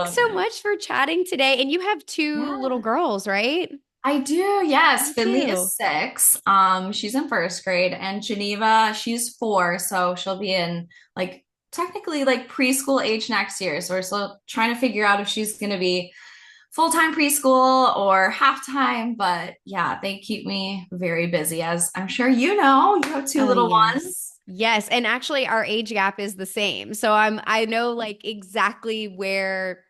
Thanks love so it. much for chatting today. And you have two little Yeah. girls, right? I do, yes. Me Finley too. is 6. She's in first grade, and Geneva, she's 4, so she'll be in like technically like preschool age next year. So we're still trying to figure out if she's gonna be full-time preschool or half-time. But yeah, they keep me very busy, as I'm sure you know. You have two Oh, little yes. ones. Yes. And actually our age gap is the same. So I know like exactly where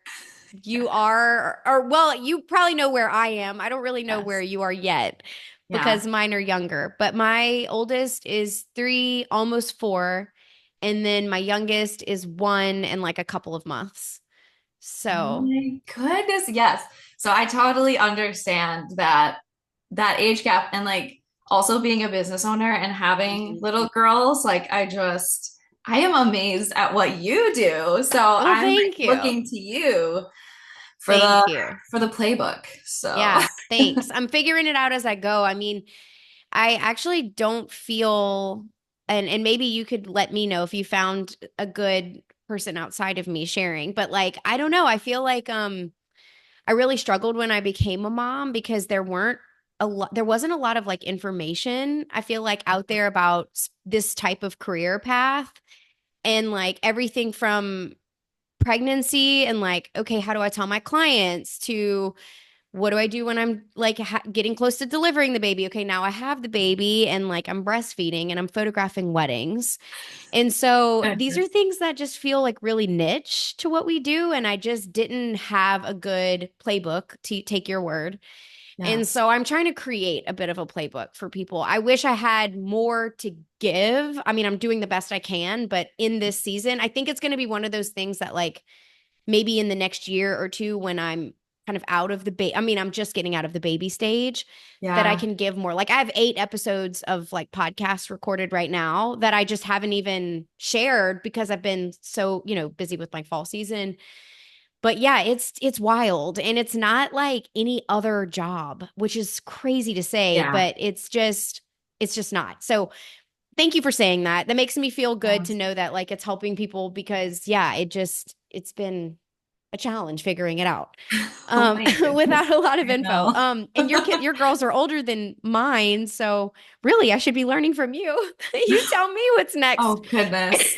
you are, or well, you probably know where I am. I don't really know where Yes. you are yet Yeah. because mine are younger. But my oldest is 3, almost 4, and then my youngest is 1 and like a couple of months. Oh So, my goodness, yes. So I totally understand that age gap, and like also being a business owner and having mhm. little girls, like I am amazed at what you do. So Oh, I'm like thank you. looking to you for Thank you. the playbook. So Yeah, thanks. I'm figuring it out as I go. I mean, I actually don't feel, and maybe you could let me know if you found a good person outside of me sharing, but like I don't know, I feel like I really struggled when I became a mom because there wasn't a lot of like information I feel like out there about this type of career path, and like everything from pregnancy and like okay, how do I tell my clients to what do I do when I'm like getting close to delivering the baby? Okay, now I have the baby and like I'm breastfeeding and I'm photographing weddings. And so these are goodness. things that just feel like really niche to what we do. And I just didn't have a good playbook, to take your word. And Yes. so I'm trying to create a bit of a playbook for people. I wish I had more to give. I mean, I'm doing the best I can, but in this season, I think it's going to be one of those things that like maybe in the next year or two when I'm kind of out of the I mean, I'm just getting out of the baby stage, that I Yeah. can give more. Like I have 8 episodes of like podcasts recorded right now that I just haven't even shared because I've been so, busy with my fall season. But yeah, it's wild, and it's not like any other job, which is crazy to say, Yeah. but it's just not. So thank you for saying that. That makes me feel good to Yes. know that like it's helping people because yeah, it's been a challenge figuring it out Oh my goodness. without a lot of I info. know. And your girls are older than mine, so really I should be learning from you. You tell me what's Oh next. goodness.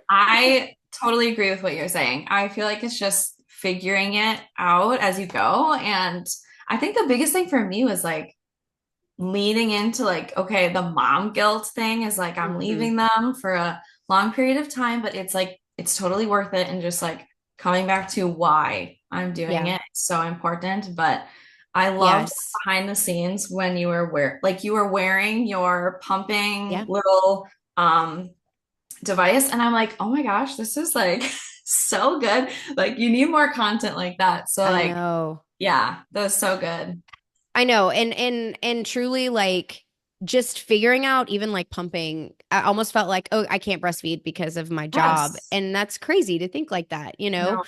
I totally agree with what you're saying. I feel like it's just figuring it out as you go. And I think the biggest thing for me was like leaning into like, okay, the mom guilt thing is like I'm Mhm. leaving them for a long period of time, but it's like it's totally worth it. And just like coming back to why I'm doing Yeah. it is so important. But I loved Yes. behind the scenes when you were wearing your pumping Yeah. little um device, and I'm like, oh my gosh, this is like so good. Like you need more content like that. So I like, know. yeah, that was so good. I know. And truly like just figuring out even like pumping, I almost felt like, oh, I can't breastfeed because of my job. Yes. And that's crazy to think like that. No.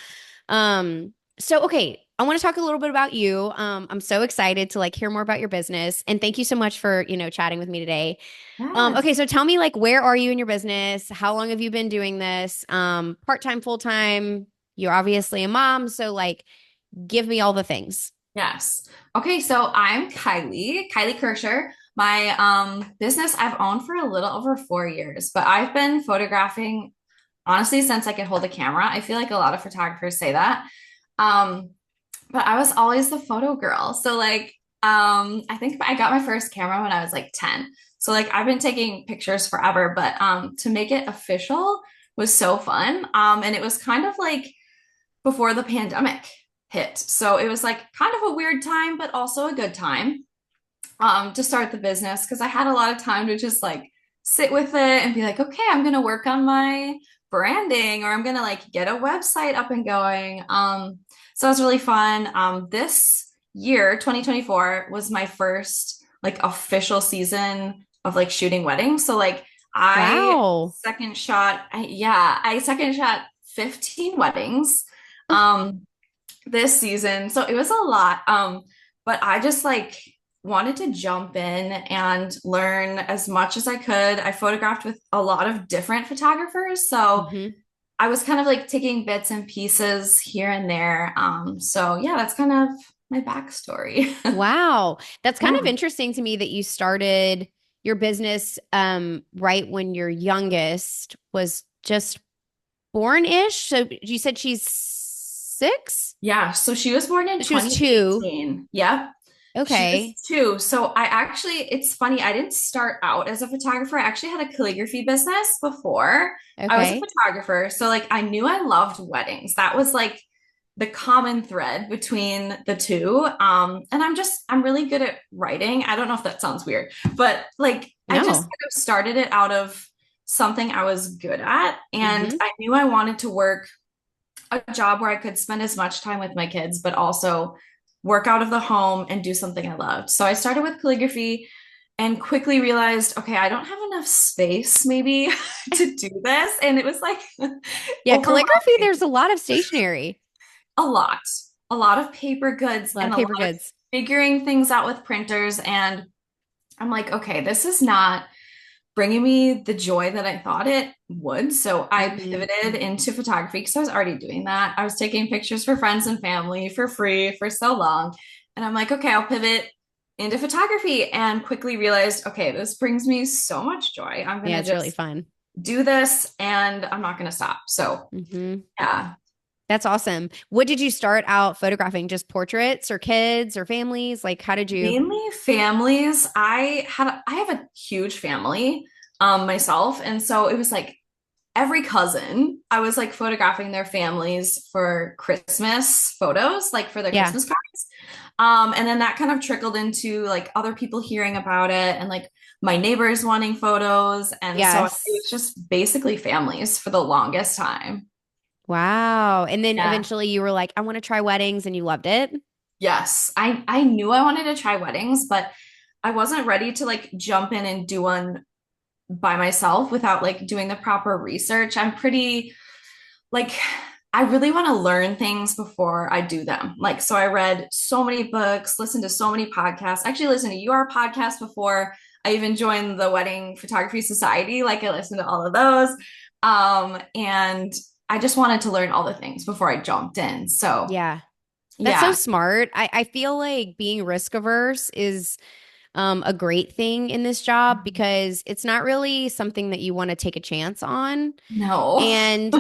So okay, I want to talk a little bit about you. I'm so excited to like hear more about your business. And thank you so much for, chatting with me today. Yes. Okay, so tell me like where are you in your business? How long have you been doing this? Part-time, full-time? You're obviously a mom, so like give me all the things. Yes. Okay, so I'm Kyleigh Kerschner. My business I've owned for a little over 4 years, but I've been photographing honestly since I could hold a camera. I feel like a lot of photographers say that. Um, but I was always the photo girl. So like I think I got my first camera when I was like 10. So like I've been taking pictures forever, but to make it official was so fun. And it was kind of like before the pandemic hit. So it was like kind of a weird time, but also a good time to start the business because I had a lot of time to just like sit with it and be like, okay, I'm going to work on my branding, or I'm going to like get a website up and going. So it was really fun. This year, 2024, was my first like official season of like shooting weddings. So like I Wow. I second shot 15 weddings um this season. So it was a lot. But I just like wanted to jump in and learn as much as I could. I photographed with a lot of different photographers. So Hmm. I was kind of like taking bits and pieces here and there. So yeah, that's kind of my backstory. Wow. That's kind of Yeah. interesting to me that you started your business right when your youngest was just born-ish. So you said she's 6? Yeah. So she was born in So she was 2. 2018. Yep. She was Okay. 2. So I actually, it's funny, I didn't start out as a photographer. I actually had a calligraphy business before. I was a Okay. photographer. So like I knew I loved weddings. That was like the common thread between the two. And I'm really good at writing. I don't know if that sounds weird, but like I just No. kind of started it out of something I was good at. And Mm-hmm. I knew I wanted to work a job where I could spend as much time with my kids, but also work out of the home and do something I loved. So I started with calligraphy and quickly realized, okay, I don't have enough space maybe to do this. And it was like Yeah, calligraphy, overwhelming. there's a lot of stationery, A lot, a lot of paper goods a lot and of a lot paper of goods. figuring things out with printers. And I'm like, okay, this is not bringing me the joy that I thought it would. So I Mm-hmm. pivoted into photography because I was already doing that. I was taking pictures for friends and family for free for so long. And I'm like, okay, I'll pivot into photography and quickly realized, okay, this brings me so much joy. I'm going Yeah, to it's really just fun. do this and I'm not going to stop. So, Mm-hmm. yeah, That's awesome. What did you start out photographing? Just portraits or kids or families? Like, how did you? mainly families. I have a huge family myself, and so it was like every cousin, I was like photographing their families for Christmas photos, like for their Yeah. Christmas cards. And then that kind of trickled into like other people hearing about it and like my neighbors wanting photos. And so it was Yes. just basically families for the longest time. Wow. And then Yeah. eventually you were like, I want to try weddings and you loved it. Yes. I knew I wanted to try weddings, but I wasn't ready to like jump in and do one by myself without like doing the proper research. I'm pretty like I really want to learn things before I do them. Like, so I read so many books, listened to so many podcasts. Actually, listened to your podcast before I even joined the Wedding Photography Society. Like, I listened to all of those. And I just wanted to learn all the things before I jumped in. So, Yeah. That's so yeah. smart. I feel like being risk averse is a great thing in this job because it's not really something that you want to take a chance on. No. And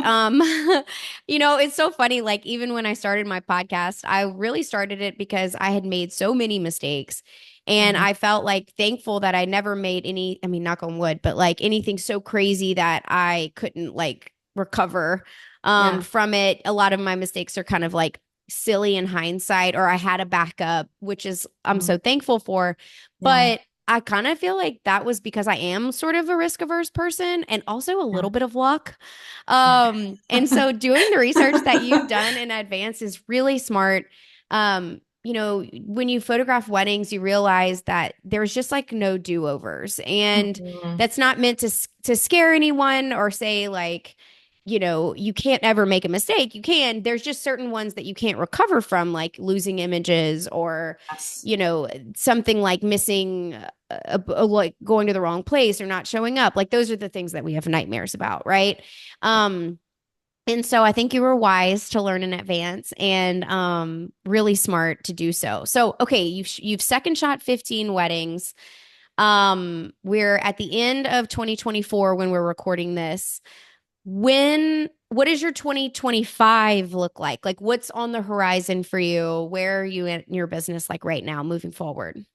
it's so funny. Like even when I started my podcast, I really started it because I had made so many mistakes. And Mhm. I felt like thankful that I never made any, I mean, knock on wood, but like anything so crazy that I couldn't like recover Yeah. from it. A lot of my mistakes are kind of like silly in hindsight, or I had a backup, which is I'm Mhm. so thankful for. Yeah. But I kind of feel like that was because I am sort of a risk averse person and also a Yeah. little bit of luck. Yeah. And so doing the research that you've done in advance is really smart. When you photograph weddings, you realize that there's just like no do-overs. And Mhm. that's not meant to scare anyone or say like, you can't ever make a mistake. You can. There's just certain ones that you can't recover from, like losing images or, Yes. something like missing, like going to the wrong place or not showing up. Like those are the things that we have nightmares about, right? Um, and so I think you were wise to learn in advance and really smart to do so. So, okay, you've second shot 15 weddings. We're at the end of 2024 when we're recording this. What does your 2025 look like? Like what's on the horizon for you? Where are you in your business like right now moving forward?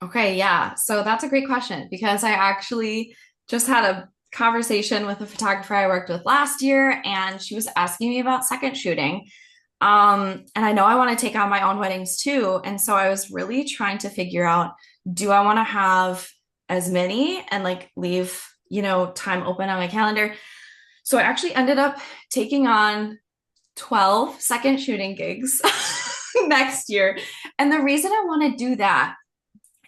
Okay, yeah. So that's a great question because I actually just had a conversation with a photographer I worked with last year, and she was asking me about second shooting. And I know I want to take on my own weddings too. And so I was really trying to figure out, do I want to have as many and like leave, time open on my calendar? So I actually ended up taking on 12 second shooting gigs next year. And the reason I want to do that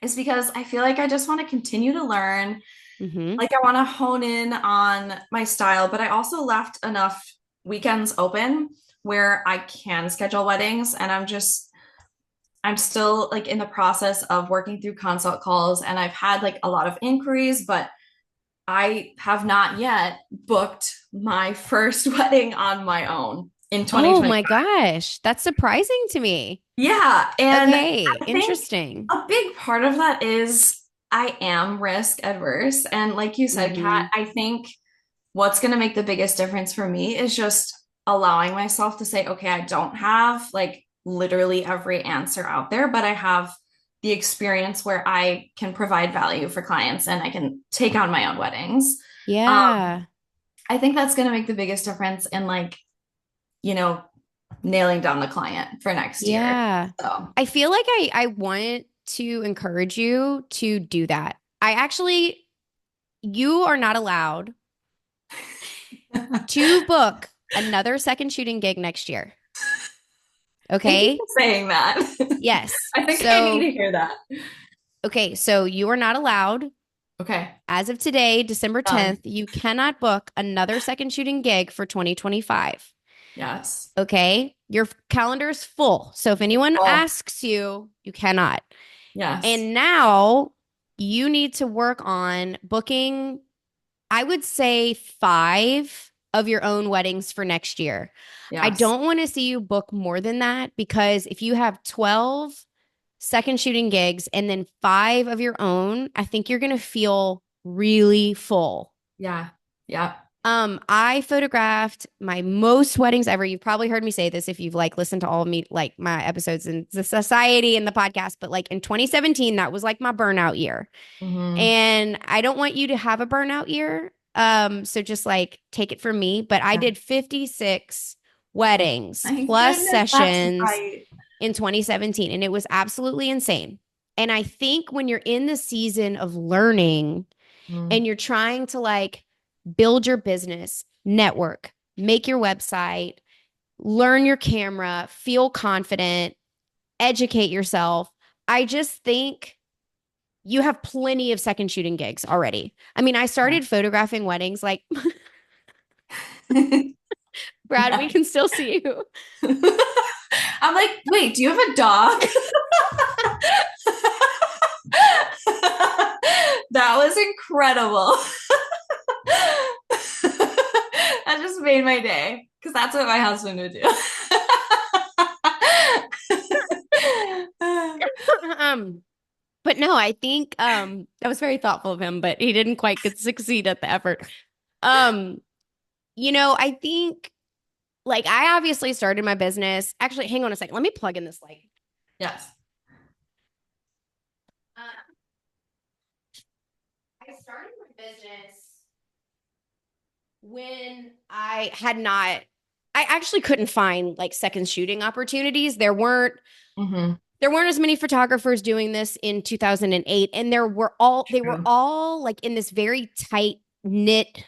is because I feel like I just want to continue to learn. Mm-hmm. Like I want to hone in on my style, but I also left enough weekends open where I can schedule weddings. And I'm still like in the process of working through consult calls and I've had like a lot of inquiries, but I have not yet booked my first wedding on my own in Oh my 2025. gosh, that's surprising to me. Yeah, and Okay, I think interesting. a big part of that is I am risk adverse. And like you said, Kat, Mm-hmm. I think what's going to make the biggest difference for me is just allowing myself to say, okay, I don't have like literally every answer out there, but I have the experience where I can provide value for clients and I can take on my own weddings. Um, Yeah. I think that's going to make the biggest difference in like, you know, nailing down the client for next year. Yeah. So, I feel like I want to encourage you to do that. I actually, you are not allowed to book another second shooting gig next year. thank you Okay? for saying that. Yes. I think I need So, to hear that. okay, so you are not allowed Okay, as of today, December done. 10th, you cannot book another second shooting gig for 2025. Yes. Okay? Your calendar is full. So if anyone Oh, asks you, you cannot. yes. And now you need to work on booking, I would say, five of your own weddings for next year. I Yes. don't want to see you book more than that because if you have 12 second shooting gigs and then five of your own, I think you're going to feel really full. Yeah. Yeah. I photographed my most weddings ever. You've probably heard me say this if you've like listened to all of me, like my episodes in the society and the podcast, but like in 2017, that was like my burnout year. Hmm. And I don't want you to have a burnout year. So just like take it from me, but I Yeah. did 56 Oh weddings my plus goodness, that's sessions right. in 2017, and it was absolutely insane. And I think when you're in the season of learning Mm. and you're trying to like build your business, network, make your website, learn your camera, feel confident, educate yourself, I just think you have plenty of second shooting gigs already. I mean, I started photographing weddings like Brad, we Yeah. can still see you. I'm like, wait, do you have a dog? That was incredible. That just made my day because that's what my husband would do. um, but no, I think that was very thoughtful of him, but he didn't quite get succeed at the effort. Um, I think like I obviously started my business. Actually, hang on a second. Let me plug in this light. Yes. Uh, I started my business when I actually couldn't find like second shooting opportunities. Hmm. There weren't as many photographers doing this in 2008, and they were True. all like in this very tight knit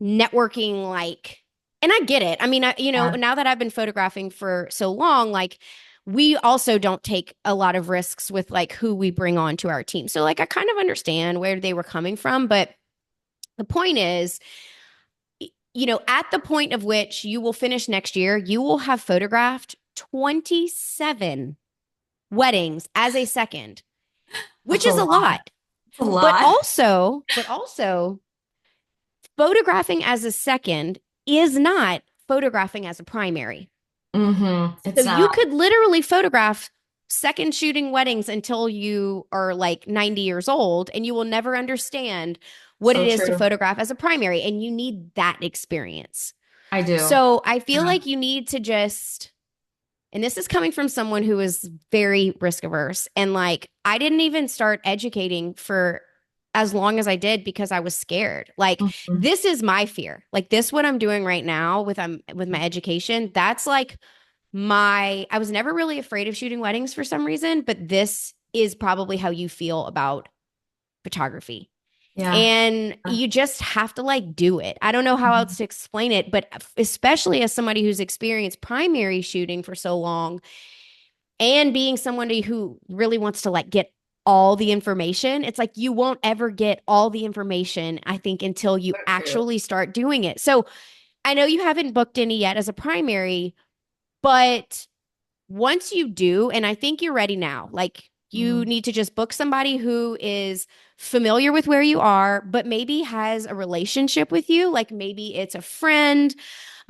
networking like, and I get it. I mean, Yeah. now that I've been photographing for so long, like we also don't take a lot of risks with like who we bring on to our team. So like I kind of understand where they were coming from, but the point is, at the point of which you will finish next year, you will have photographed 27 weddings as a second, which That's a is a lot. lot. That's a But lot. also photographing as a second is not photographing as a primary. So It's you not could literally photograph second shooting weddings until you are like 90 years old and you will never understand what it so is to true. photograph as a primary, and you need that experience. I do. So I feel Yeah. like you need to just, and this is coming from someone who is very risk averse. And like, I didn't even start educating for as long as I did because I was scared. Like, Mhm. this is my fear. Like, this, what I'm doing right now with my education, that's like I was never really afraid of shooting weddings for some reason, but this is probably how you feel about photography. Yeah. And you just have to like do it. I don't know how else to explain it, but especially as somebody who's experienced primary shooting for so long and being somebody who really wants to like get all the information, it's like you won't ever get all the information, I think, until you So true. actually start doing it. So I know you haven't booked any yet as a primary, but once you do, and I think you're ready now, like You need to just book somebody who is familiar with where you are, but maybe has a relationship with you. Like maybe it's a friend,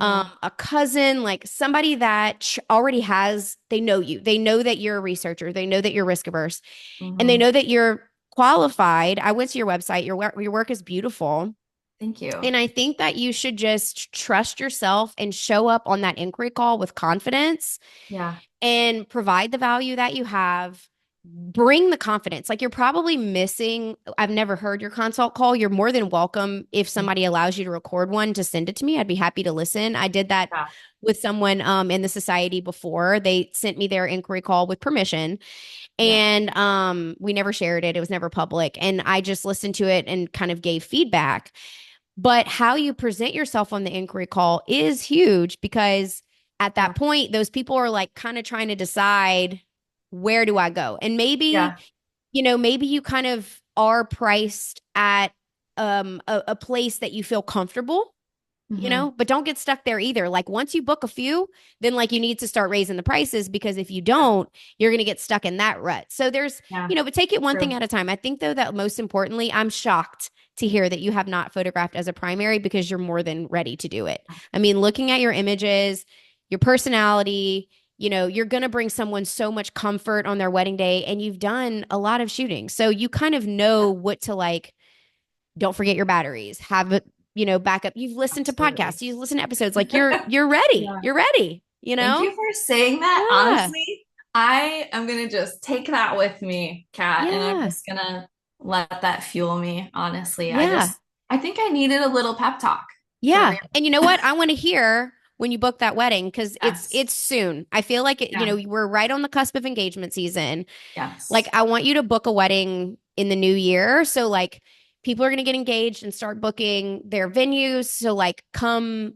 Yeah. a cousin, like somebody that already has, they know you. They know that you're a researcher. They know that you're risk averse and they Hmm. know that you're qualified. I went to your website. Your work is beautiful. Thank you. And I think that you should just trust yourself and show up on that inquiry call with confidence Yeah. and provide the value that you have. Bring the confidence. Like you're probably missing, I've never heard your consult call. You're more than welcome if somebody allows you to record one to send it to me. I'd be happy to listen. I did that Yeah. with someone in the society before. They sent me their inquiry call with permission Yeah. and we never shared it. It was never public. And I just listened to it and kind of gave feedback. But how you present yourself on the inquiry call is huge because at Yeah. that point, those people are like kind of trying to decide where do I go? And maybe, Yeah. maybe you kind of are priced at a place that you feel comfortable, Hmm. but don't get stuck there either. Like once you book a few, then like you need to start raising the prices because if you Yeah. don't, you're going to get stuck in that rut. So there's, Yeah. but take it one thing True. at a time. I think though that most importantly, I'm shocked to hear that you have not photographed as a primary because you're more than ready to do it. I mean, looking at your images, your personality, you're going to bring someone so much comfort on their wedding day and you've done a lot of shooting. So you kind of know what to like don't forget your batteries. Have it, backup. You've listened to Absolutely. podcasts, you've listened to episodes. Like you're ready. Yeah. You're ready, Thank you for saying that. Yeah. Honestly, I am gonna just take that with me, Kat, and I'm Yeah. just gonna let that fuel me, honestly. Yeah. I think I needed a little pep talk for Yeah. real. And you know what? I want to hear when you book that wedding because it's Yes. it's soon. I feel like Yeah. we're right on the cusp of engagement season. Like Yes. I want you to book a wedding in the new year. So like people are going to get engaged and start booking their venues. So like come,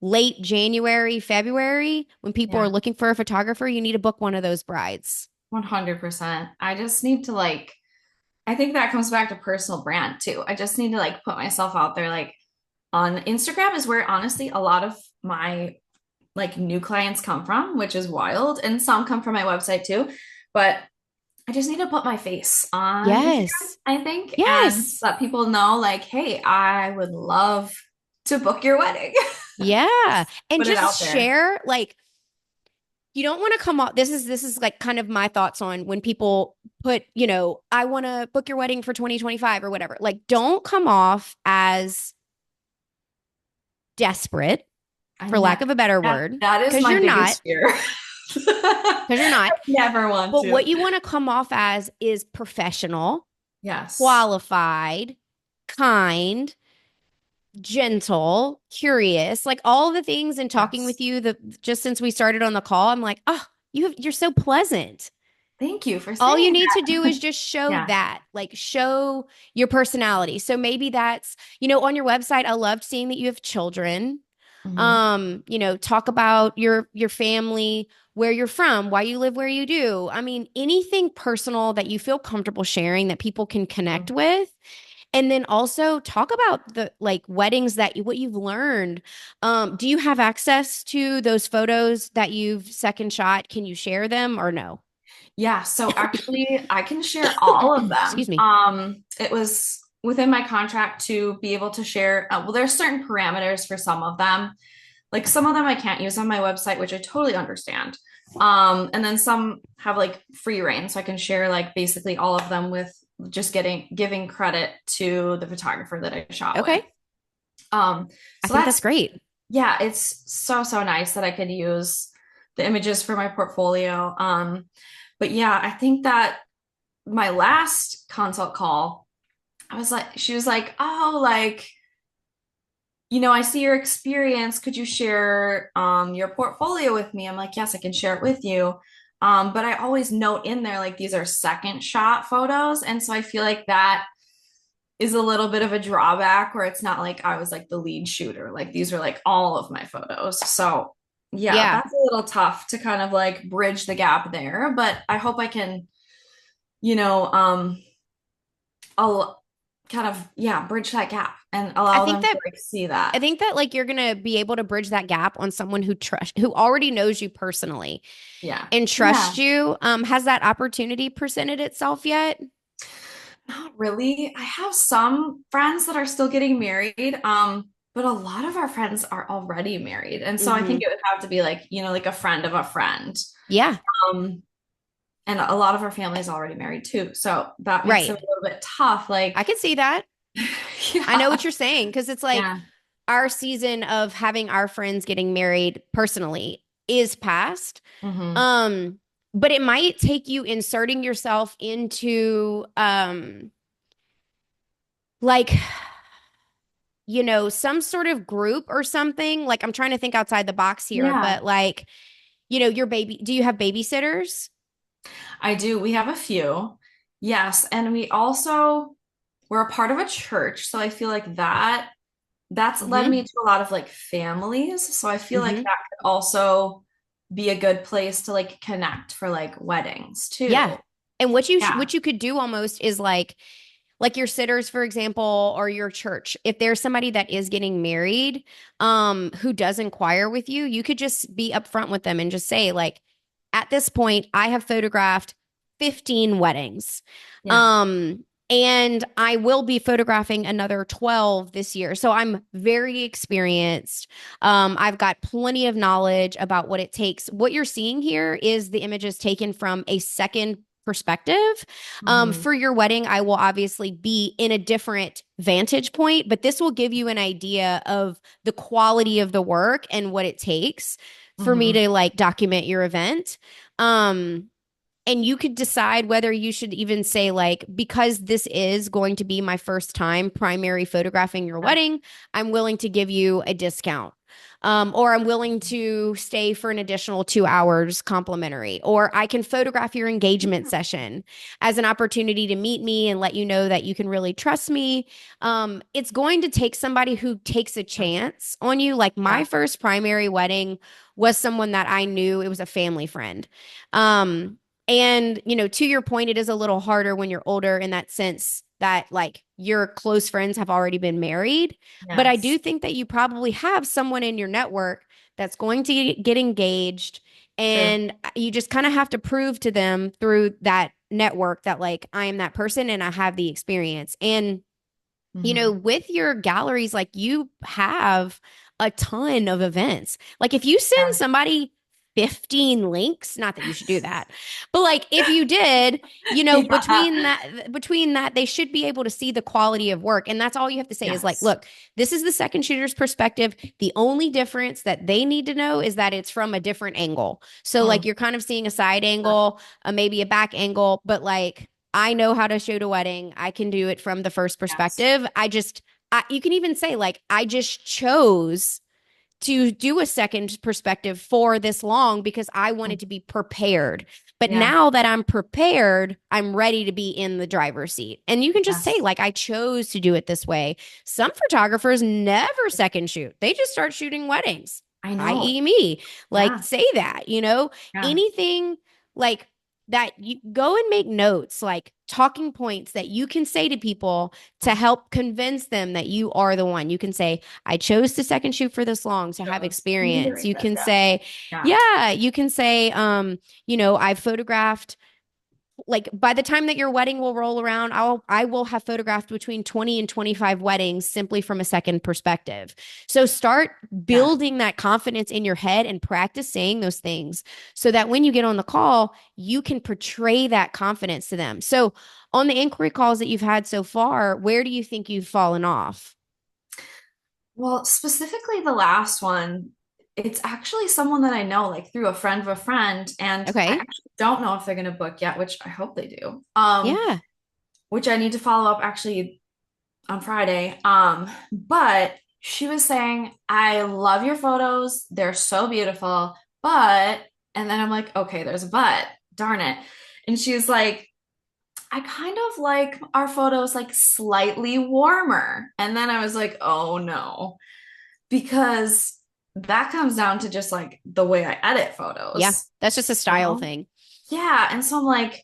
late January, February, when people are Yeah. looking for a photographer, you need to book one of those brides. 100%. I just need to I think that comes back to personal brand too. I just need to put myself out there on Instagram is where honestly a lot of my new clients come from, which is wild. And some come from my website too. But I just need to put my face on Instagram, Yes. I think, and Yes. let people know, hey, I would love to book your wedding. Yeah. And Put it just out there. share like you don't want to come off this is like kind of my thoughts on when people put, I want to book your wedding for 2025 or whatever. Like don't come off as desperate I for know lack of a better that word that is because my you're not biggest fear. because you're I not. never want But to. what you want to come off as is professional, Yes. qualified, kind, gentle, curious, like all the things in talking Yes. with you the just since we started on the call, I'm like, oh, you're so pleasant. Thank you for All you saying need to do that. is just show Yeah. that, like show your personality. So maybe that's, on your website, I loved seeing that you have children. Hmm. Talk about your family, where you're from, why you live where you do. I mean, anything personal that you feel comfortable sharing that people can connect with. And then also talk about the like weddings that what you've learned. Do you have access to those photos that you've second shot? Can you share them or no? Yeah, so actually I can share all of Excuse them. me. It was within my contract to be able to share, well, there's certain parameters for some of them. Like some of them I can't use on my website, which I totally understand. And then some have free reign, so I can share basically all of them with just giving credit to the photographer that I shot with. Okay. I So think that's that's great. yeah, it's so nice that I could use the images for my portfolio. But yeah, I think that my last consult call, she was like, oh, I see your experience. Could you share your portfolio with me? I'm like, yes, I can share it with you. But I always note in there these are second shot photos. And so I feel like that is a little bit of a drawback where it's not like I was the lead shooter. These are all of my photos. So yeah, Yeah. that's a little tough to kind of bridge the gap there. But I hope I can, you know, I'll kind of, yeah, bridge that gap and I allow think them to that like see that. I think that like you're gonna be able to bridge that gap on someone who already knows you personally Yeah. and trusts Yeah. you. Has that opportunity presented itself yet? Not really. I have some friends that are still getting married, but a lot of our friends are already married. And so I think Mm-hmm. it would have to be like, like a friend of a friend. Yeah, Um, and a lot of our family is already married too. So that makes it right. a little bit tough. I Like, can see that. I know what yeah. you're saying because it's like Yeah. our season of having our friends getting married personally is past. Hmm. Um, but it might take you inserting yourself into like some sort of group or something. Like I'm trying to think outside the box here, Yeah, but like, your baby, do you have babysitters? I do. We have a few. Yes. And we're a part of a church. So I feel like that's led Mm-hmm. me to a lot of like families. So I feel like Mm-hmm. that could also be a good place to like connect for like weddings Yeah. too. And what you Yeah. what you could do almost is like your sitters, for example, or your church. If there's somebody that is getting married, who does inquire with you, you could just be upfront with them and just say, like, at this point, I have photographed 15 weddings. Yeah. Um, and I will be photographing another 12 this year. So I'm very experienced. I've got plenty of knowledge about what it takes. What you're seeing here is the images taken from a second perspective. Hmm. For your wedding, I will obviously be in a different vantage point, but this will give you an idea of the quality of the work and what it takes for me Hmm. to like document your event. Um, and you could decide whether you should even say, like, because this is going to be my first time primary photographing your Yeah. wedding, I'm willing to give you a discount. Or I'm willing to stay for an additional 2 hours complimentary, or I can photograph your engagement session as an opportunity to meet me and let you know that you can really trust me. It's going to take somebody who takes a chance on you. Like my Yeah. first primary wedding was someone that I knew, it was a family friend. Um, and, to your point, it is a little harder when you're older in that sense that like your close friends have already been married. But I do Yes. think that you probably have someone in your network that's going to get engaged. True. And you just kind of have to prove to them through that network that like I am that person and I have the experience. And Hmm. with your galleries, like you have a ton of events. Like if you send Yeah. somebody 15 links, not that you should do that, but like if you did, Yeah. between that, they should be able to see the quality of work. And that's all you have to say is like, Yes. look, this is the second shooter's perspective. The only difference that they need to know is that it's from a different angle. So like Mm. you're kind of seeing a side angle, maybe a back angle, but like I know how to shoot a wedding. I can do it from the first Yes. perspective. You can even say, like, I just chose to do a second perspective for this long because I Mm. wanted to be prepared. But Yeah. now that I'm prepared, I'm ready to be in the driver's seat. And you can just say, Yes. like, I chose to do it this way. Some photographers never second shoot, they just start shooting weddings, I know. i.e., me. Like, Yeah. say that, Yeah. anything like that, you go and make notes, like talking points that you can say to people to help convince them that you are the one. You can say, I chose to second shoot for this long to have Shows. I need to experience. write You that can down. say, Yeah. yeah, you can say, I've photographed, like by the time that your wedding will roll around, I will have photographed between 20 and 25 weddings simply from a second perspective. So start Yeah. building that confidence in your head and practice saying those things so that when you get on the call, you can portray that confidence to them. So on the inquiry calls that you've had so far, where do you think you've fallen off? Well, specifically the last one, it's actually someone that I know, like through a friend of a friend, and I Okay. actually don't know if they're gonna book yet, which I hope they do. Yeah. Which I need to follow up actually on Friday. But she was saying, I love your photos. They're so beautiful. But, and then I'm like, okay, there's a but. Darn it. And she's like, I kind of like our photos like slightly warmer. And then I was like, oh no, because that comes down to just like the way I edit Yeah. photos, That's just a you style know? thing. Yeah. And so I'm like,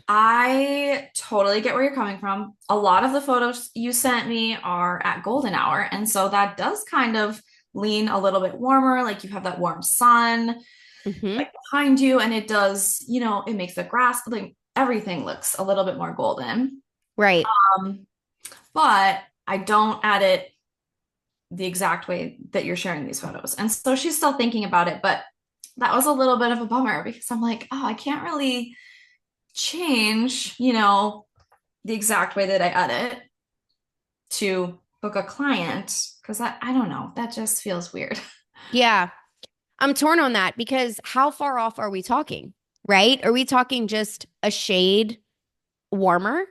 I totally get where you're coming from. A lot of the photos you sent me are at golden hour, and so that does kind of lean a little bit warmer, like you have that warm sun Hmm. like behind you, and it does, it makes the grass like everything looks a little bit more golden. Right. Um, but I don't edit the exact way that you're sharing these photos. And so she's still thinking about it, but that was a little bit of a bummer because I'm like, oh, I can't really change, the exact way that I edit to book a client because I don't know, that just feels weird. Yeah. I'm torn on that because how far off are we talking? Right? Are we talking just a shade warmer?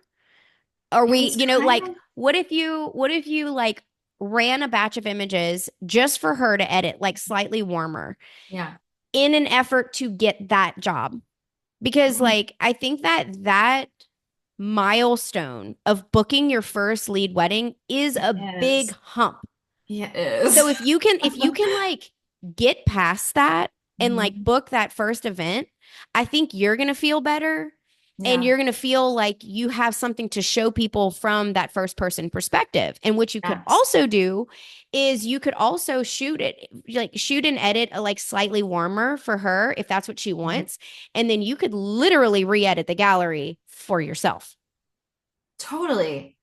Are It we, was kind like, of, what if you like ran a batch of images just for her to edit, like slightly warmer yeah. in an effort to get that job? Because Mhm. like I think that milestone of booking your first lead wedding is It a big is. hump. Yeah, it is. So if you can like get past that and like Mhm. book that first event, I think you're going to feel better and Yeah. you're going to feel like you have something to show people from that first person perspective. And what you could Yes. also do is you could also shoot it, like shoot and edit a like slightly warmer for her if that's what she Mhm. wants, and then you could literally re-edit the gallery for yourself. Totally.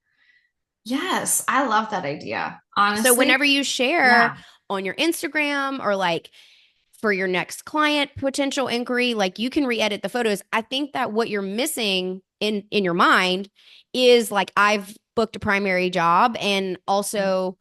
Yes, I love that idea. So Honestly, whenever you share yeah. on your Instagram or like for your next client potential inquiry, like you can re-edit the photos. I think that what you're missing in your mind is like I've booked a primary job and also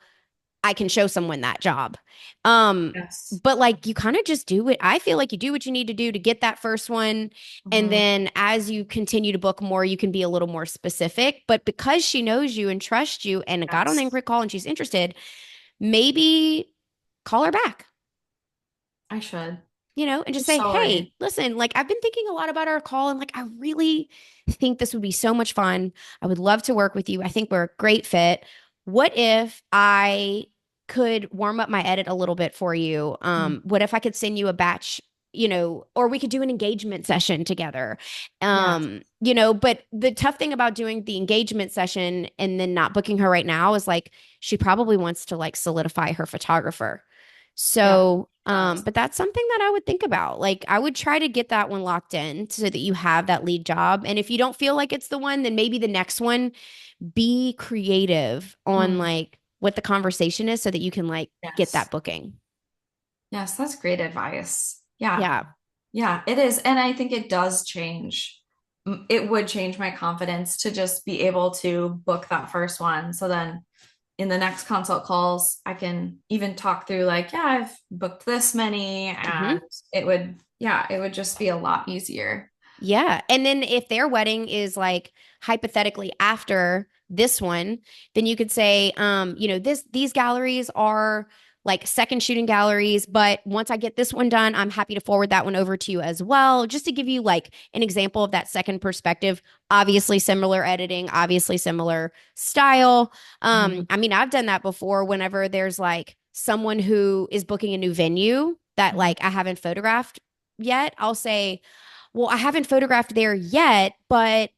I can show someone that job. Um Yes. but like you kind of just do it. I feel like you do what you need to do to get that first one. And Mhm. then as you continue to book more, you can be a little more specific. But because she knows you and trusts you and got on the Yes. inquiry call and she's interested, maybe call her back, I should. and You're just say, so right. hey, listen, like I've been thinking a lot about our call and like I really think this would be so much fun. I would love to work with you. I think we're a great fit. What if I could warm up my edit a little bit for you? Mhm. What if I could send you a batch, or we could do an engagement session together. Yes. But the tough thing about doing the engagement session and then not booking her right now is like she probably wants to like solidify her photographer. Yeah. So, Does. but that's something that I would think about. Like, I would try to get that one locked in so that you have that lead job. And if you don't feel like it's the one, then maybe the next one, be creative on Mhm. like what the conversation is so that you can like get Yes. that booking. Yes, that's great advice. Yeah. Yeah. Yeah, it is. And I think it does change. It would change my confidence to just be able to book that first one. So then in the next consult calls, I can even talk through like, yeah, I've booked this many Hmm. and it would just be a lot easier. Yeah. And then if their wedding is like hypothetically after this one, then you could say, these galleries are like second shooting galleries, but once I get this one done, I'm happy to forward that one over to you as well, just to give you like an example of that second perspective. Obviously similar editing, obviously similar style. Mhm. I mean, I've done that before whenever there's like someone who is booking a new venue that Mhm. like I haven't photographed yet. I'll say, well, I haven't photographed there yet, but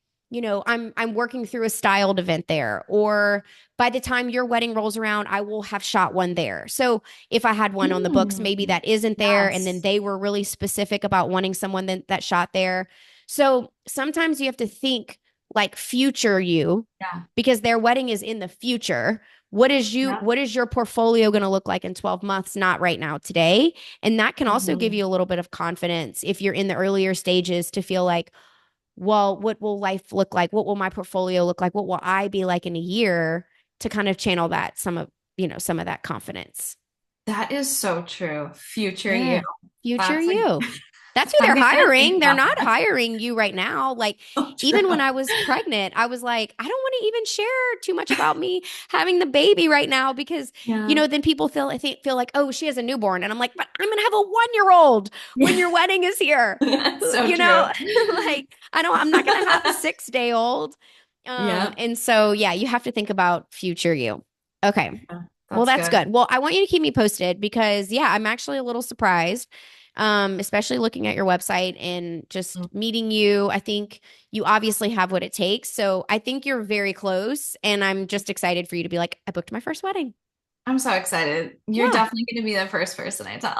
I'm working through a styled event there. Or by the time your wedding rolls around, I will have shot one there. So if I had one on the books, maybe Mm. that isn't there. And then Yes. they were really specific about wanting someone that shot there. So sometimes you have to think like future you Yeah. because their wedding is in the future. What is you Yep. what is your portfolio going to look like in 12 months, not right now today? And that can also give Mhm. you a little bit of confidence if you're in the earlier stages to feel like, well, what will life look like? What will my portfolio look like? What will I be like in a year, to kind of channel that some of that confidence. That is so true. Future you. Yeah. Future That's like, you. That's who I'm they're gonna think hiring. They're about not that. hiring you right now. Like, So even when true. I was pregnant, I was like, I don't want to even share too much about me having the baby right now because, Yeah. then people feel like, oh, she has a newborn. And I'm like, but I'm gonna have a 1-year old when Yeah. your wedding is here. That's Who, so true. like I'm not gonna have a 6-day old. Yeah. And so yeah, you have to think about future you. Okay. Yeah, Well, that's that's good. good. Well, I want you to keep me posted because, yeah, I'm actually a little surprised especially looking at your website and just meeting you. I think you obviously have what it takes. So I think you're very close. And I'm just excited for you to be like, I booked my first wedding. I'm so excited. You're Yeah. definitely going to be the first person I tell.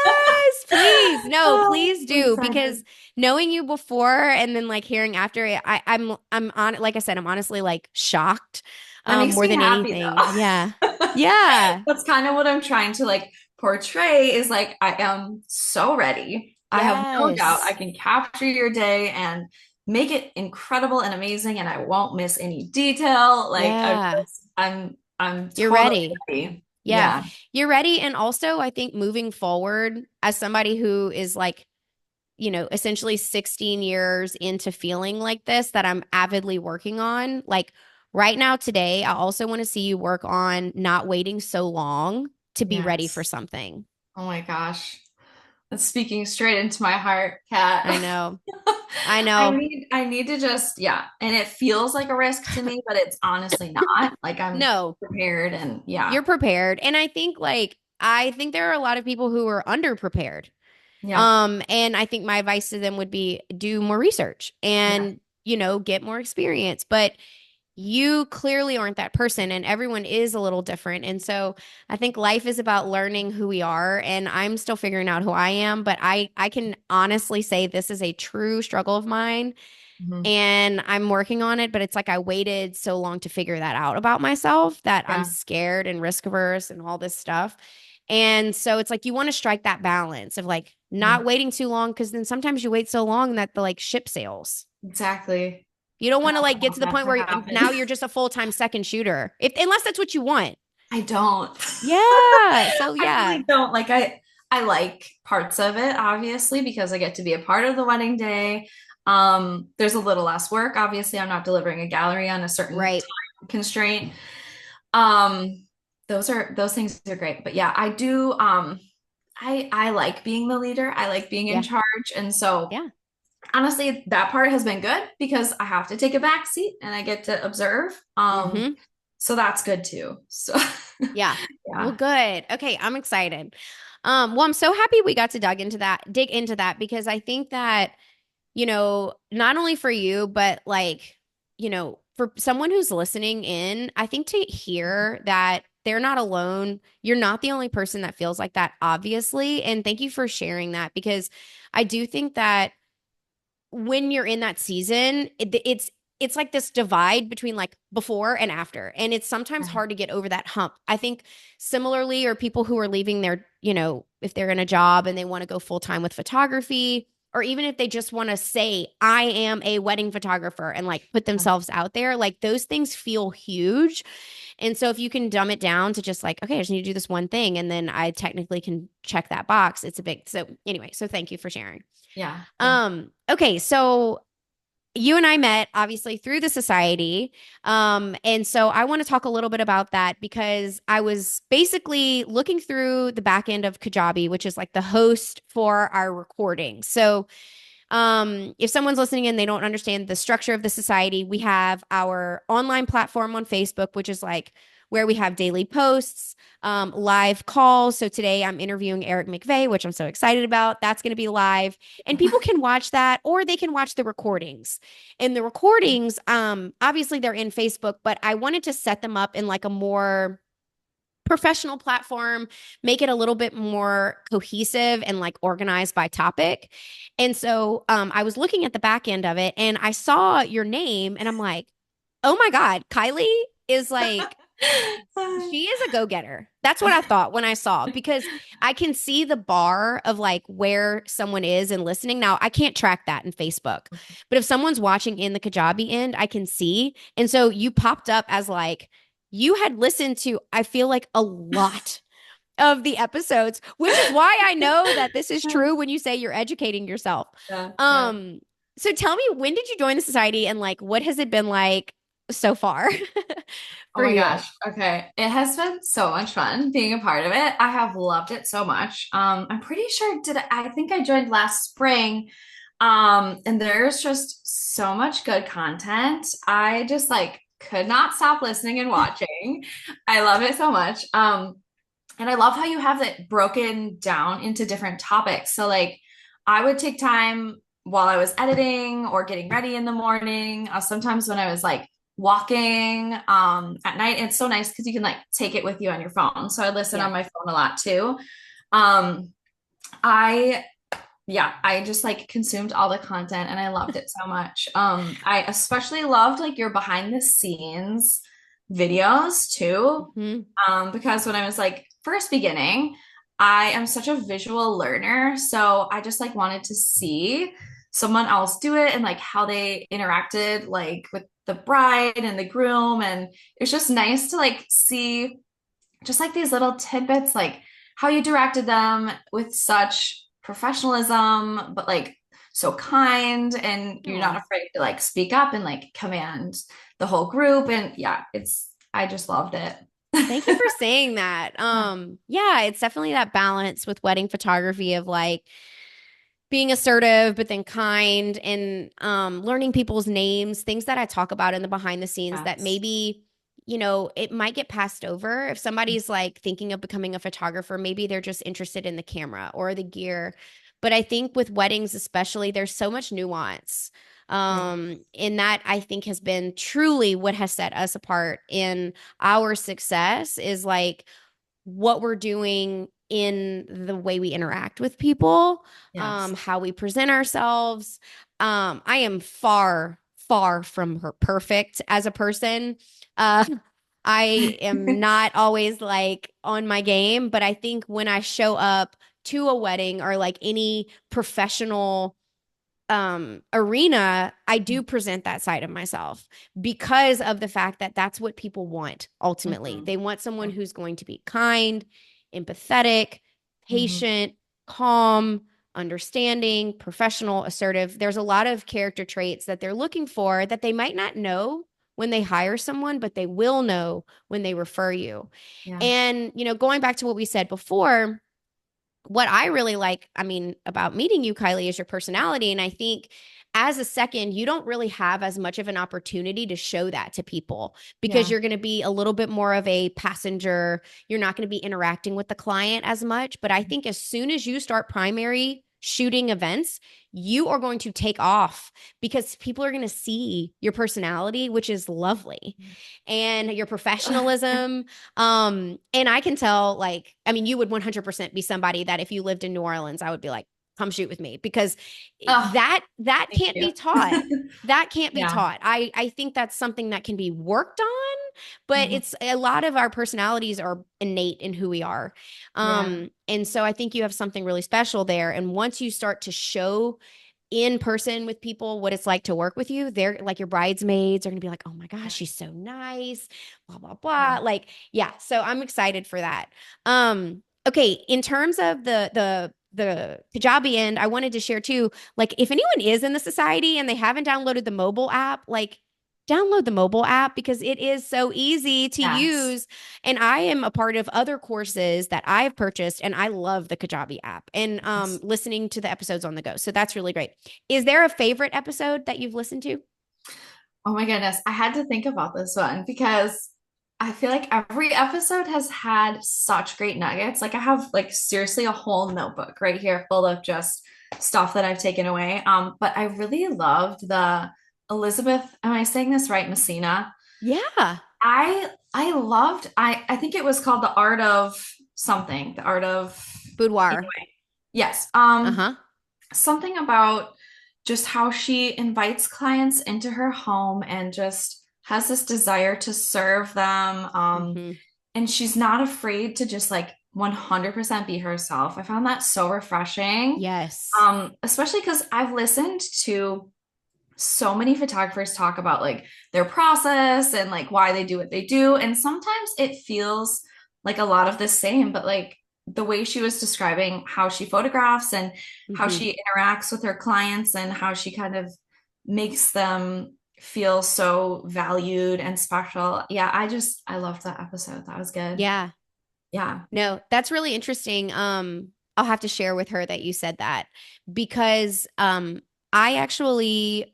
Yes, please. No, Oh, please I'm do because excited. knowing you before and then like hearing after it, I'm on like I said, I'm honestly like shocked That makes more me than happy anything. though. Yeah. Yeah. That's kind of what I'm trying to like portray is like I am so ready. I have no doubt I Yes. can capture your day and make it incredible and amazing and I won't miss any detail. Like Yeah. I'm You're totally ready. ready. Yeah. Yeah. You're ready. And also, I think moving forward, as somebody who is like, essentially 16 years into feeling like this, that I'm avidly working on, like right now, today, I also want to see you work on not waiting so long to be ready for Yes. something. Oh my gosh. That's speaking straight into my heart, Kat. I know. I know. I need to just yeah, and it feels like a risk to me, but it's honestly not. Like I'm No, prepared and yeah. you're prepared. And I think there are a lot of people who are underprepared. Yeah. And I think my advice to them would be do more research Yeah. and, get more experience. But you clearly aren't that person, and everyone is a little different. And so I think life is about learning who we are. And I'm still figuring out who I am, but I can honestly say this is a true struggle of mine. Mhm. And I'm working on it, but it's like I waited so long to figure that out about myself that I'm Yeah. scared and risk averse and all this stuff. And so it's like you want to strike that balance of like Mhm. not waiting too long because then sometimes you wait so long that the like ship sails. Exactly. You don't And want to I like don't get to want the that point to where happen. now you're just a full-time second shooter. If unless that's what you want. I don't. Yeah. So I yeah. really don't. Like I like parts of it, obviously, because I get to be a part of the wedding day. There's a little less work. Obviously, I'm not delivering a gallery on a certain Right. time constraint. Um, those things are great. But yeah, I do I like being the leader. I like being in Yeah. charge. And so Yeah. honestly, that part has been good because I have to take a back seat and I get to observe. Mm-hmm. So that's good too. So Yeah. Well, yeah. good. Okay, I'm excited. Well, I'm so happy we got to dig into that because I think that, not only for you, but like, for someone who's listening in, I think to hear that they're not alone, you're not the only person that feels like that, obviously. And thank you for sharing that because I do think that when you're in that season, it's like this divide between like before and after. And it's sometimes hard to get over that hump. I think similarly, or people who are leaving their, if they're in a job and they want to go full time with photography, or even if they just want to say, I am a wedding photographer and like put themselves out there, like those things feel huge. And so if you can dumb it down to just like, okay, I just need to do this one thing, and then I technically can check that box, it's a big, so anyway, so thank you for sharing. Yeah. Yeah. Okay, so you and I met obviously through the society. And so I want to talk a little bit about that because I was basically looking through the back end of Kajabi, which is like the host for our recording. So if someone's listening and they don't understand the structure of the society, we have our online platform on Facebook, which is like where we have daily posts, live calls. So today I'm interviewing Eric McVeigh, which I'm so excited about. That's going to be live, and people can watch that, or they can watch the recordings. And the recordings, obviously they're in Facebook, but I wanted to set them up in like a more professional platform, make it a little bit more cohesive and like organized by topic. And so I was looking at the back end of it and I saw your name and I'm like, oh my God, Kyleigh is like, she is a go-getter. That's what I thought when I saw, because I can see the bar of like where someone is and listening. Now, I can't track that in Facebook, but if someone's watching in the Kajabi end, I can see. And so you popped up as like, you had listened to, I feel like, a lot of the episodes, which is why I know that this is true when you say you're educating yourself. Yeah. Yeah. Um, so tell me, when did you join the society and like what has it been like so far Oh for my you? gosh. Okay. It has been so much fun being a part of it. I have loved it so much. I'm pretty sure I think I joined last spring. And there's just so much good content. I just like could not stop listening and watching. I love it so much. And I love how you have it broken down into different topics. So, like, I would take time while I was editing or getting ready in the morning, sometimes when I was like walking at night. It's so nice because you can like take it with you on your phone. So I listen Yeah. on my phone a lot too. Um, I yeah, I just like consumed all the content and I loved it so much. I especially loved like your behind the scenes videos too. Hmm. Because when I was like first beginning, I am such a visual learner, so I just like wanted to see someone else do it and like how they interacted like with the bride and the groom, and it's just nice to like see just like these little tidbits, like how you directed them with such professionalism, but like so kind, and you're not Oh, afraid to like speak up and like command the whole group. And yeah, I just loved it. thank you for saying that. Yeah, it's definitely that balance with wedding photography of like being assertive but then kind and learning people's names, things that I talk about in the behind the scenes that Yes. maybe, it might get passed over. If somebody's like thinking of becoming a photographer, maybe they're just interested in the camera or the gear. But I think with weddings especially, there's so much nuance. Yeah. And that I think has been truly what has set us apart in our success is like what we're doing in the way we interact with people, Yes. how we present ourselves. I am far, far from her perfect as a person. Uh, I am not always like on my game, but I think when I show up to a wedding or like any professional arena, I do present that side of myself because of the fact that that's what people want ultimately. Mhm. They want someone Yeah. who's going to be kind, empathetic, Mhm. patient, calm, understanding, professional, assertive. There's a lot of character traits that they're looking for that they might not know when they hire someone, but they will know when they refer you. Yeah. And, going back to what we said before, what I really like, I mean, about meeting you, Kyleigh, is your personality. And I think as a second, you don't really have as much of an opportunity to show that to people because Yeah. you're going to be a little bit more of a passenger. You're not going to be interacting with the client as much. But I think as soon as you start primary shooting events, you are going to take off because people are going to see your personality, which is lovely, and your professionalism. And I can tell, like, I mean, you would 100% be somebody that if you lived in New Orleans, I would be like, come shoot with me because Oh, that thank can't you. be taught. That can't be Yeah. taught. I think that's something that can be worked on, but Mhm. it's a lot of our personalities are innate in who we are. Yeah. And so I think you have something really special there. And once you start to show in person with people what it's like to work with you, they're like your bridesmaids are going to be like, oh my gosh, Yeah. she's so nice, blah, blah, Yeah. blah. Like, yeah. So I'm excited for that. Okay. In terms of the Kajabi end, I wanted to share too, like if anyone is in the society and they haven't downloaded the mobile app, like download the mobile app because it is so easy to Yes. use. And I am a part of other courses that I've purchased, and I love the Kajabi app and Yes. listening to the episodes on the go. So that's really great. Is there a favorite episode that you've listened to? Oh my goodness. I had to think about this one because I feel like every episode has had such great nuggets. Like I have like seriously a whole notebook right here full of just stuff that I've taken away. But I really loved the Elizabeth, am I saying this right? Messina. Yeah. I think it was called The Art of something, The Art of Boudoir. anyway. Yes. Uh-huh. Something about just how she invites clients into her home and just has this desire to serve them. Mm-hmm. And she's not afraid to just like 100% be herself. I found that so refreshing. Yes. Especially because I've listened to so many photographers talk about like their process and like why they do what they do. And sometimes it feels like a lot of the same, but like the way she was describing how she photographs and how Mm-hmm. she interacts with her clients and how she kind of makes them feel so valued and special. Yeah, I loved that episode. That was good. Yeah. Yeah. No, that's really interesting. I'll have to share with her that you said that because I actually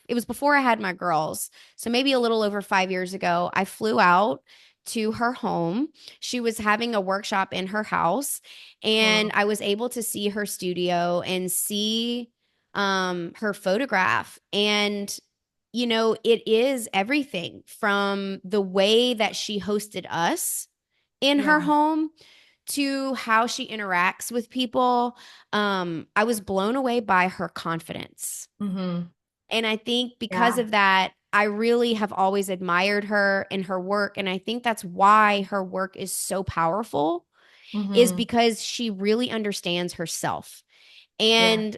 it was before I had my girls. So maybe a little over 5 years ago, I flew out to her home. She was having a workshop in her house, and Cool. I was able to see her studio and see her photograph. And it is everything from the way that she hosted us in her Yeah. home to how she interacts with people. I was blown away by her confidence. Hmm. And I think because Yeah. of that, I really have always admired her and her work. And I think that's why her work is so powerful, is Hmm. because she really understands herself. Yeah. And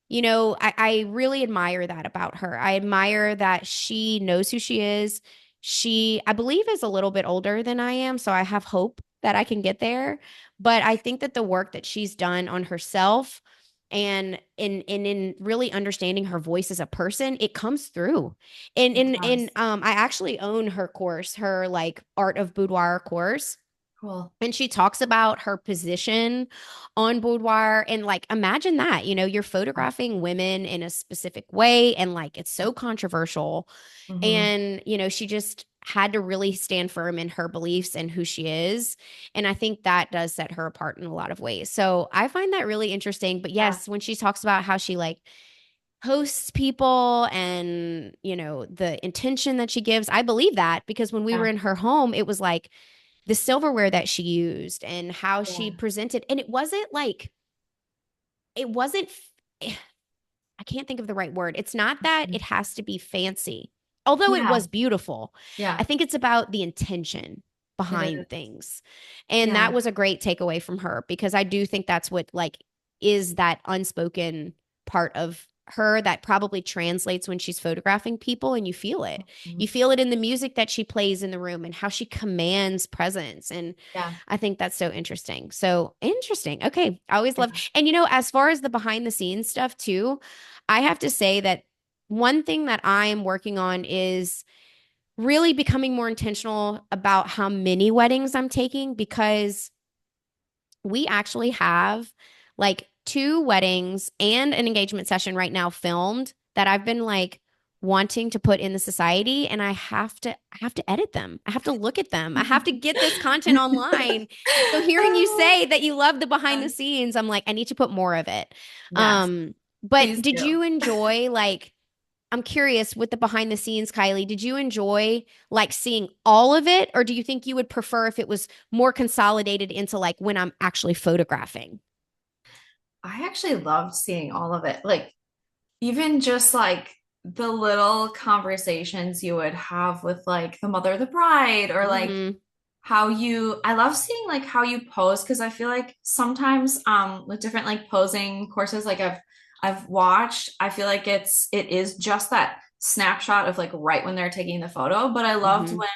I really admire that about her. I admire that she knows who she is. She, I believe, is a little bit older than I am, so I have hope that I can get there. But I think that the work that she's done on herself and in really understanding her voice as a person, it comes through. And It in does. I actually own her course, her like Art of Boudoir course. Cool. And she talks about her position on boudoir. And like, imagine that, you're photographing women in a specific way. And like, it's so controversial. Hmm. And, she just had to really stand firm in her beliefs and who she is. And I think that does set her apart in a lot of ways. So I find that really interesting. But Yeah. yes, when she talks about how she like hosts people and, the intention that she gives, I believe that because when we were Yeah. in her home, it was like, the silverware that she used and how she Yeah. presented. And it wasn't, I can't think of the right word. It's not that it has to be fancy, although it Yeah. was beautiful. I Yeah. think it's about the intention It behind is. things. And that Yeah. was a great takeaway from her because I do think that's what like is that unspoken part of her that probably translates when she's photographing people and you feel it. You Mhm. feel it in the music that she plays in the room and how she commands presence. And Yeah. I think that's so interesting. So interesting. Okay. I always love, Yeah. and as far as the behind the scenes stuff too, I have to say that one thing that I am working on is really becoming more intentional about how many weddings I'm taking because we actually have like two weddings and an engagement session right now filmed that I've been like wanting to put in the society, and I have to edit them. I have to look at them. I have to get this content online. So hearing you Oh, say that you love the behind the yes. scenes, I'm like I need to put more of it. Yes, Um but please did do. you enjoy like I'm curious with the behind the scenes, Kyleigh, did you enjoy like seeing all of it, or do you think you would prefer if it was more consolidated into like when I'm actually photographing? I actually loved seeing all of it. Like, even just like the little conversations you would have with like the mother of the bride, or like Hmm. I love seeing like how you pose, because I feel like sometimes with different like posing courses like I've watched, I feel like it is just that snapshot of like right when they're taking the photo. But I loved Hmm. when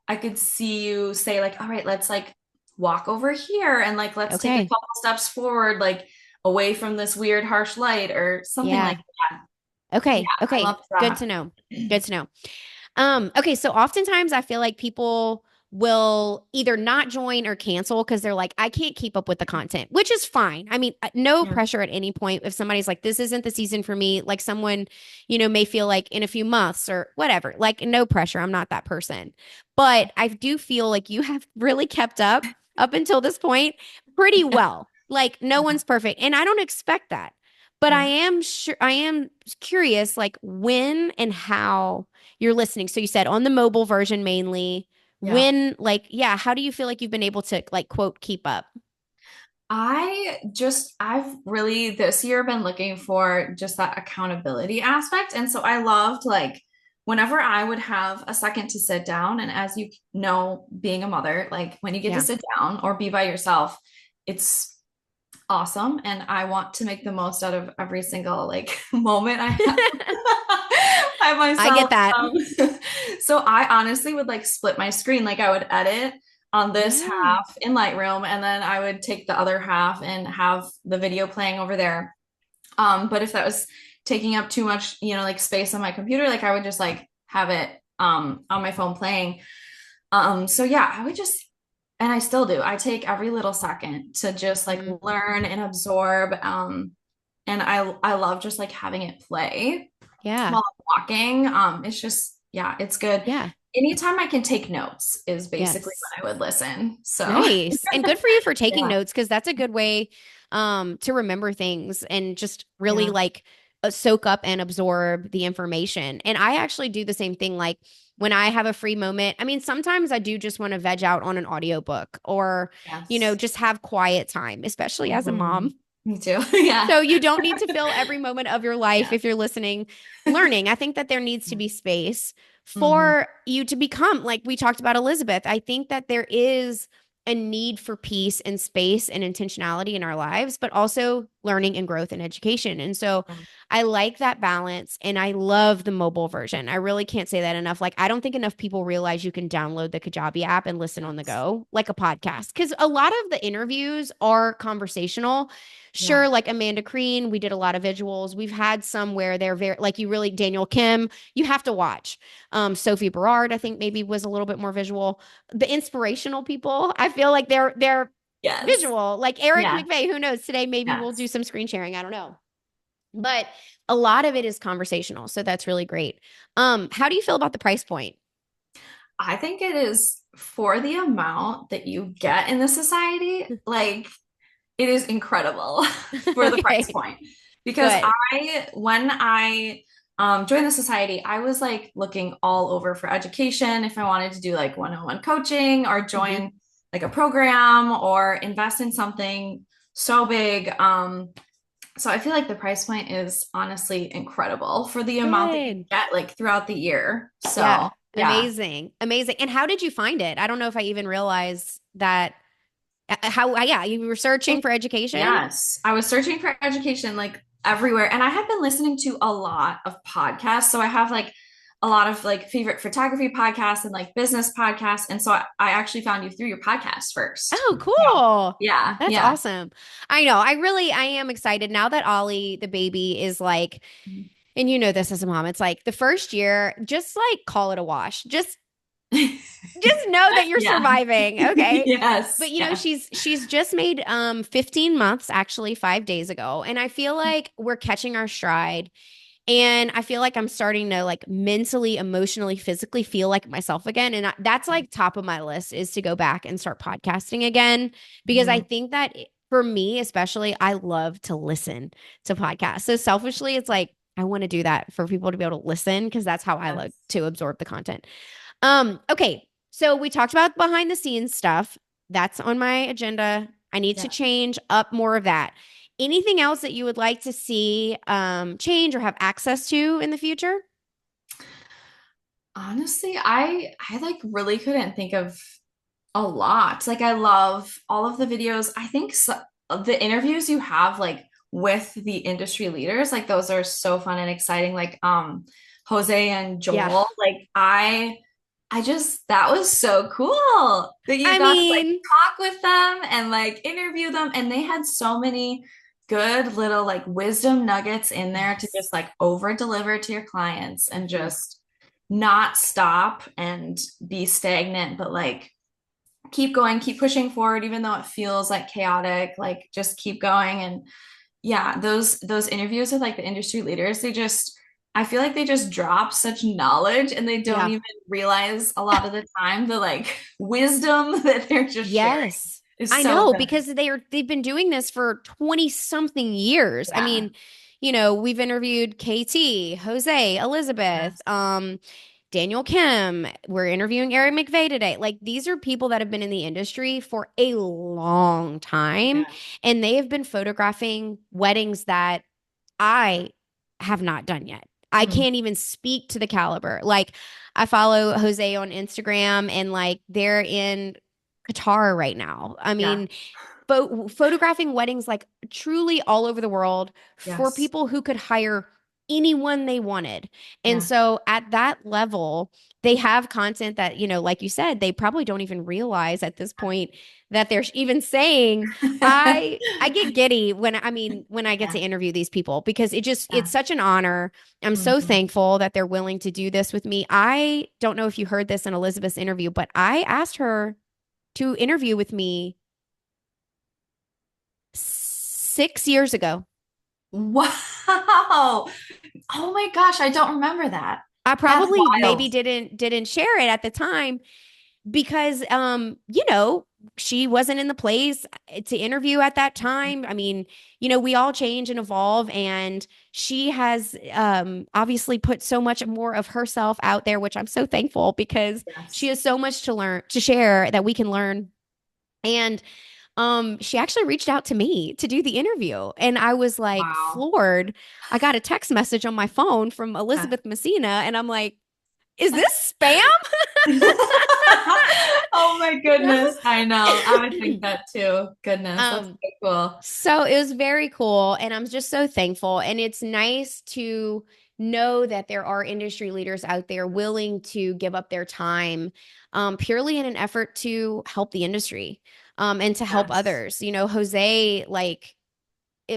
I could see you say like, all right, let's like walk over here and like let's take a Okay. couple steps forward, like away from this weird harsh light or something like Yeah. that. Yeah, Okay. I Okay. loved Good that. to know. Good to know. Okay, so oftentimes I feel like people will either not join or cancel because they're like, I can't keep up with the content, which is fine. I mean, no Yeah. pressure at any point. If somebody's like, this isn't the season for me, like someone, may feel like in a few months or whatever, like no pressure. I'm not that person. But I do feel like you have really kept up until this point pretty Yeah. well. Like no one's perfect. And I don't expect that. But I Yeah. am sure I am curious, like when and how you're listening. So you said on the mobile version mainly. Yeah. When, like, yeah, how do you feel like you've been able to, like, quote, keep up? I've really this year been looking for just that accountability aspect. And so I loved like whenever I would have a second to sit down, and as you know, being a mother, like when you get to Yeah. sit down or be by yourself, it's awesome. And I want to make the most out of every single like moment I have by I get myself. that. So I honestly would like split my screen. Like I would edit on this Yeah. half in Lightroom, and then I would take the other half and have the video playing over there. But if that was taking up too much, like space on my computer, like I would just like have it on my phone playing. So yeah, I would just, and I still do. I take every little second to just like Mm, learn and absorb. And I love just like having it play yeah. while I'm walking. It's just, yeah, it's good. Yeah. anytime I can take notes is basically Yes. when I would listen. So Nice. And good for you for taking yeah, notes because that's a good way to remember things and just really yeah, like soak up and absorb the information. And I actually do the same thing like when I have a free moment. I mean, sometimes I do just want to veg out on an audiobook or, yes. just have quiet time, especially as a Mhm. mom. Me too. Yeah, So you don't need to fill every moment of your life yeah, if you're listening, learning. I think that there needs to be space hmm for you to become, like we talked about Elizabeth. I think that there is a need for peace and space and intentionality in our lives, but also learning and growth and education. And so I like that balance and I love the mobile version. I really can't say that enough. Like, I don't think enough people realize you can download the Kajabi app and listen on the yes, go, like a podcast. Because a lot of the interviews are conversational. yeah, Sure, like Amanda Crean, we did a lot of visuals. We've had some where they're very like you really Daniel Kim, you have to watch. Sophie Berard, I think maybe was a little bit more visual. The inspirational people, I feel like they're yes, visual. Like Eric yeah, McVeigh, who knows? Today maybe we'll do yes. some screen sharing. I don't know. But a lot of it is conversational. So that's really great. How do you feel about the price point? I think it is for the amount that you get in the society, like it is incredible for the price Okay, point. Because good. when I joined the society, I was like looking all over for education if I wanted to do like one-on-one coaching or Hmm. join like a program or invest in something so big. So I feel like the price point is honestly incredible for the amount that you Good. get like throughout the year. Yeah. So yeah. Amazing. Amazing. And how did you find it? I don't know if I even realized that yeah, you were searching for education? Yes, I was searching for education like everywhere, and I have been listening to a lot of podcasts. So I have like a lot of like favorite photography podcasts and like business podcasts, and so I actually found you through your podcast first. Oh, Yeah, cool. yeah, That's yeah. awesome. I know. I am excited now that Ollie, the baby, is like, and you know this as a mom, it's like the first year, just like call it a wash. Just know that you're Yeah. surviving, okay? Yes, But yes. she's just made 15 months actually 5 days ago, and I feel like we're catching our stride. And I feel like I'm starting to like mentally, emotionally, physically feel like myself again. And that's like top of my list is to go back and start podcasting again because I Mhm. think that for me, especially, I love to listen to podcasts. So selfishly, it's like I want to do that for people to be able to listen because that's how I like Yes. to absorb the content. Okay. So we talked about behind the scenes stuff. That's on my agenda. I need to Yeah. change up more of that. Anything else that you would like to see change or have access to in the future? Honestly, I like really couldn't think of a lot. Like I love all of the videos. I think so, the interviews you have like with the industry leaders, like those are so fun and exciting. Like Jose and Yeah. Joel, like I just that was so cool that you I got to like mean, talk with them and like interview them and they had so many good little like wisdom nuggets in there to yes. just like over deliver to your clients and Mhm. just not stop and be stagnant, but like keep going, keep pushing forward, even though it feels like chaotic, like just keep going. And yeah, those interviews with like the industry leaders, they just I feel like they just drop such knowledge and they don't Yeah. even realize a lot of the time the like wisdom that they're just sharing Yes. is I so know good. because they've been doing this for 20 something years. I Yeah. mean, we've interviewed KT, Jose, Elizabeth, Yes. Daniel Kim. We're interviewing Eric McVeigh today. Like these are people that have been in the industry for a long time Yeah. and they have been photographing weddings that I have not done yet. I Mm. can't even speak to the caliber. Like I follow Jose on Instagram and like they're in Qatar right now. I Yeah. mean, photographing weddings like truly all over the world for Yes. people who could hire anyone they wanted. And Yeah. so at that level, they have content that, like you said, they probably don't even realize at this point that they're even saying, I get giddy when I get to Yeah. interview these people because it's Yeah. such an honor. I'm so Mhm. thankful that they're willing to do this with me. I don't know if you heard this in Elizabeth's interview, but I asked her to interview with me 6 years ago. Wow. Oh my gosh, I don't remember that. I That's probably maybe wild. didn't share it at the time because she wasn't in the place to interview at that time. I mean, we all change and evolve, and she has obviously put so much more of herself out there, which I'm so thankful because she Yes. has so much to learn, to share, that we can learn. And she actually reached out to me to do the interview, and I was like Wow. floored. I got a text message on my phone from Yeah. Elizabeth Messina, and I'm like, is this spam? Oh my You goodness. I know. I would think know? that too. Goodness. That's um so cool. So it was very cool, and I'm just so thankful. And it's nice to know that there are industry leaders out there willing to give up their time, purely in an effort to help the industry, and to help Yes. others. Jose, like,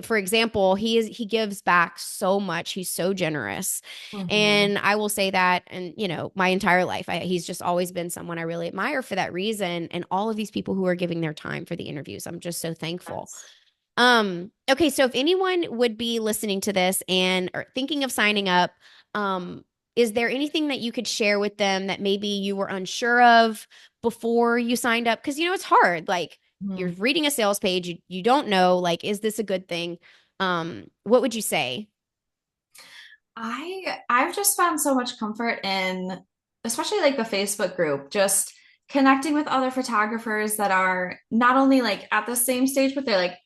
for example, he gives back so much. He's so generous, Hmm. and I will say that. And my entire life, he's just always been someone I really admire for that reason. And all of these people who are giving their time for the interviews, I'm just so thankful. Yes. Okay, so if anyone would be listening to this and are thinking of signing up, is there anything that you could share with them that maybe you were unsure of before you signed up? Because it's hard. Like, you're Mhm. reading a sales page, you don't know, like, is this a good thing? What would you say? I've just found so much comfort in, especially like the Facebook group, just connecting with other photographers that are not only like at the same stage, but they're like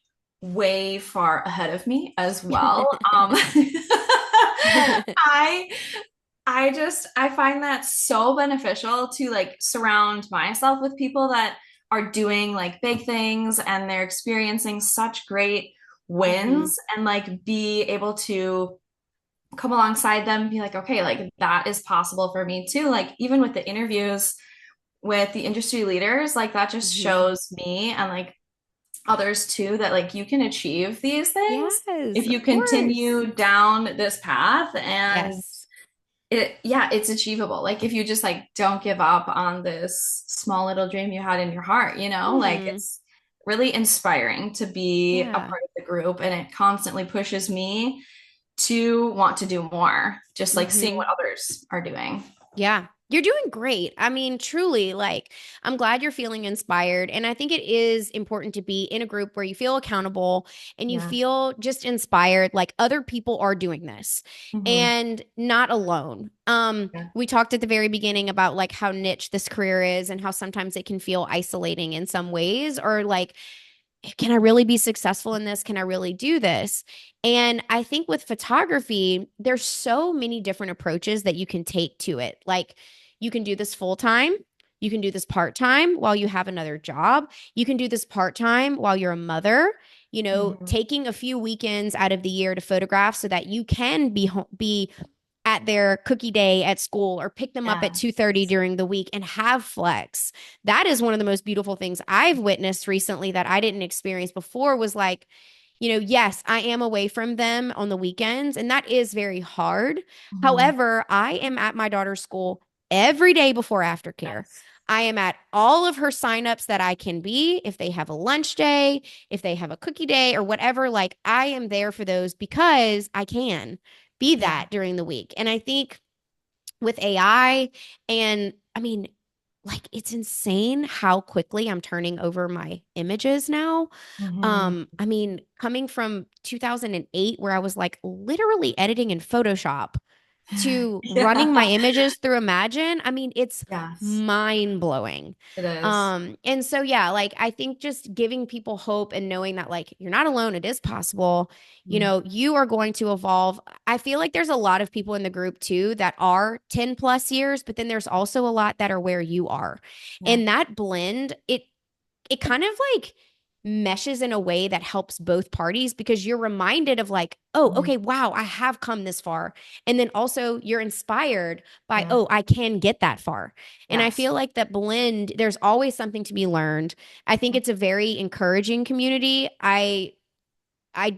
way far ahead of me as well. I I find that so beneficial to like surround myself with people that are doing like big things and they're experiencing such great Hmm. wins and like be able to come alongside them and be like, okay, like that is possible for me too. Like even with the interviews with the industry leaders, like that just Hmm. shows me and like others too that like you can achieve these things if Yes, you of course. continue down this path and Yes. it's achievable. Like if you just like don't give up on this small little dream you had in your heart, like Hmm. it's really inspiring to be a part Yeah. of the group and it constantly pushes me to want to do more, just like seeing what Hmm. others are doing. Yeah, you're doing great. I mean, truly, like, I'm glad you're feeling inspired. And I think it is important to be in a group where you feel accountable and you Yeah. feel just inspired, like other people are doing this Hmm. and not alone. Yeah. We talked at the very beginning about like how niche this career is and how sometimes it can feel isolating in some ways, or like, can I really be successful in this? Can I really do this? And I think with photography, there's so many different approaches that you can take to it. Like, you can do this full time. You can do this part time while you have another job. You can do this part time while you're a mother, Hmm. taking a few weekends out of the year to photograph so that you can be at their cookie day at school, or pick them up at Yeah. 2:30 during the week and have flex. That is one of the most beautiful things I've witnessed recently that I didn't experience before, was like, yes, I am away from them on the weekends, and that is very hard. Hmm. However, I am at my daughter's school every day before aftercare. Yes. I am at all of her signups that I can be. If they have a lunch day, if they have a cookie day, or whatever, like, I am there for those because I can be Yeah. that during the week. And I think with AI, and I mean, like, it's insane how quickly I'm turning over my images now. Hmm. I mean, coming from 2008, where I was like literally editing in Photoshop, to running my Yeah. images through Imagine, I mean, it's Yes, mind blowing. it is. And so, yeah, like, I think just giving people hope and knowing that, like, you're not alone, it is possible. Mhm. You are going to evolve. I feel like there's a lot of people in the group too that are 10 plus years, but then there's also a lot that are where you are. Yeah. And that blend, it kind of like meshes in a way that helps both parties, because you're reminded of like, oh, Mhm. okay, wow, I have come this far. And then also you're inspired by, Yeah. oh, I can get that far. And I Yes. feel like that blend, there's always something to be learned. I think it's a very encouraging community. I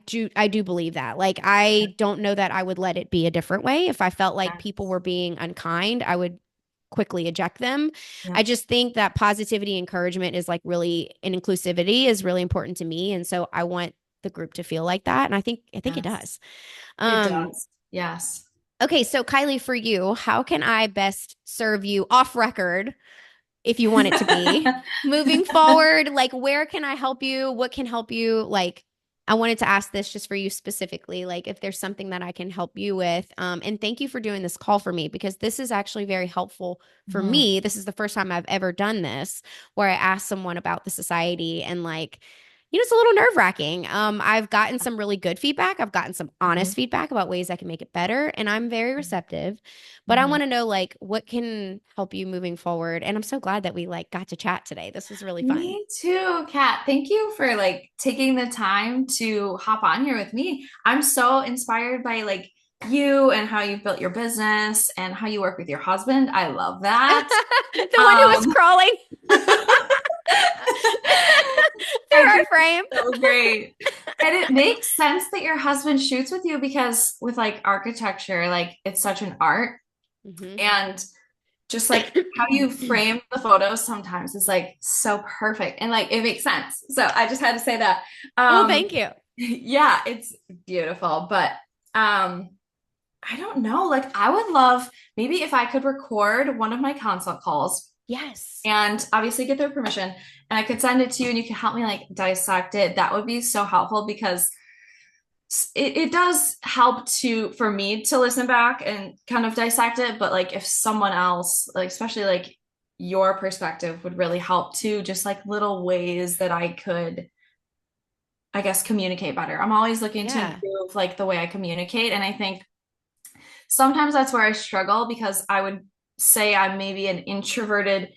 do believe that. Like, I don't know that I would let it be a different way. If I felt like people Yes. were being unkind, I would quickly eject them. I Yep. just think that positivity, encouragement is like really, and inclusivity is really important to me. And so I want the group to feel like that. And I think it Yes. does. It Um, does. Yes. Okay, so Kyleigh, for you, how can I best serve you off record if you want it to be moving forward? Like, where can I help you? What can help you? Like, I wanted to ask this just for you specifically, like if there's something that I can help you with. And thank you for doing this call for me because this is actually very helpful for Mhm. me. This is the first time I've ever done this where I asked someone about the society and like, it's a little nerve-wracking. I've gotten some really good feedback. I've gotten some honest Mhm. feedback about ways I can make it better, and I'm very receptive. But I Mhm. want to know like what can help you moving forward. And I'm so glad that we like got to chat today. This was really fun. Me too, Kat. Thank you for like taking the time to hop on here with me. I'm so inspired by like you and how you've built your business and how you work with your husband. I love that. The one who was Um, crawling I through our think frame. it's so great. And it makes sense that your husband shoots with you because with like architecture, like it's such an art. Hmm. And just like how you frame the photos sometimes is like so perfect and like it makes sense. So I just had to say that. Well, Um thank you. yeah, it's beautiful, but I don't know, like I would love maybe if I could record one of my consult calls Yes. and obviously get their permission and I could send it to you and you can help me like dissect it. That would be so helpful because it does help to for me to listen back and kind of dissect it, but like if someone else like especially like your perspective would really help too, just like little ways that I could I guess communicate better. I'm always looking to Yeah. improve like the way I communicate, and I think sometimes that's where I struggle because I would say I'm maybe an introverted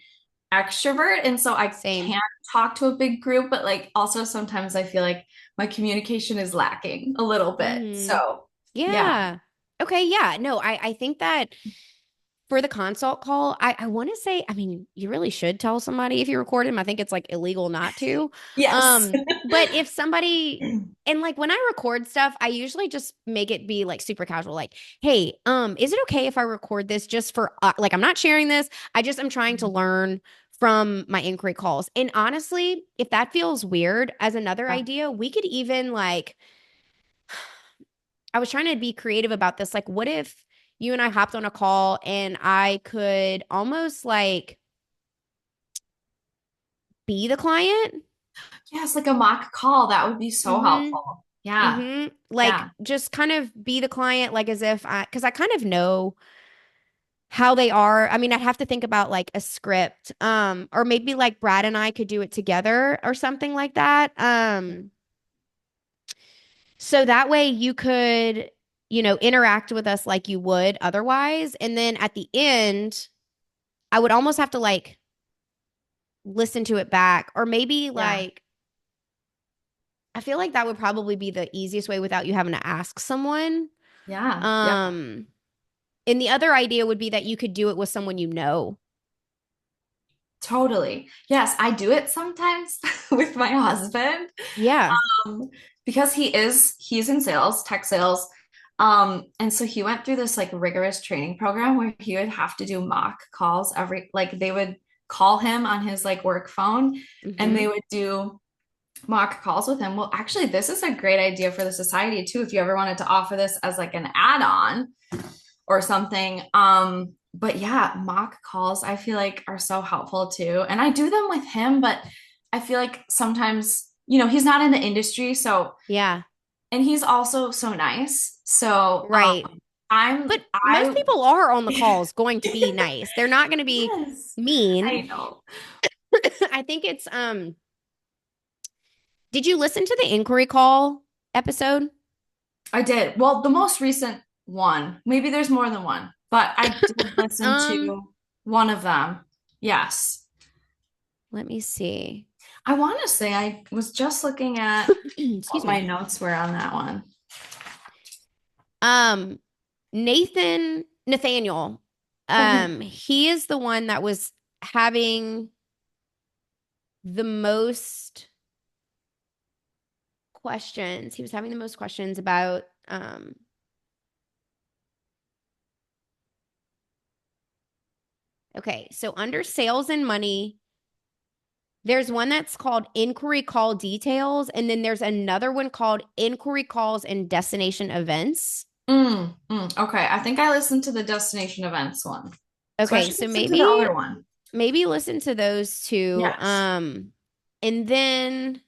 extrovert and so I Same. can't talk to a big group, but like also sometimes I feel like my communication is lacking a little bit. Hmm. So yeah. Yeah. Okay. Yeah. No, I think that for the consult call, I want to say, I mean, you really should tell somebody if you record him. I think it's like illegal not to. Yes. But if somebody and like when I record stuff, I usually just make it be like super casual, like, hey, is it okay if I record this just for like I'm not sharing this. I just am trying to learn from my inquiry calls. And honestly, if that feels weird as another Yeah. idea, we could even like I was trying to be creative about this. Like, what if you and I hopped on a call and I could almost like be the client? Yes, like a mock call. That would be so Mm-hmm. helpful. Yeah. Mm-hmm. Like Yeah. just kind of be the client, like as if because I kind of know how they are. I mean, I'd have to think about like a script, or maybe like Brad and I could do it together or something like that. So that way you could, interact with us like you would otherwise. And then at the end, I would almost have to like listen to it back or maybe Yeah. like I feel like that would probably be the easiest way without you having to ask someone. Yeah. Yep. Um and the other idea would be that you could do it with someone you know. Totally. Yes, I do it sometimes with my husband. Yeah. Um, because he's in sales, tech sales. And so he went through this like rigorous training program where he would have to do mock calls every like they would call him on his like work phone and they Mhm. would do mock calls with him. Well, actually, this is a great idea for the society too, if you ever wanted to offer this as like an add-on or something. But yeah, mock calls I feel like are so helpful too. And I do them with him, but I feel like sometimes, he's not in the industry, so Yeah. and he's also so nice. So Right. I'm But most I people are on the calls going to be nice. They're not going to be yes, mean. I know. I think it's did you listen to the inquiry call episode? I did. Well, the most recent one, maybe there's more than one, but I did listen Um, to one of them. Yes. let me see. I want to say I was just looking at Excuse what my me. notes were on that one. Um, Nathaniel, Oh, he is the one that was having the most questions. He was having the most questions about, okay, so under sales and money, there's one that's called inquiry call details, and then there's another one called inquiry calls and destination events. Okay, I think I listened to the destination events one. So I Okay, should so listen to the maybe other one. maybe listen to those two. Yes. And then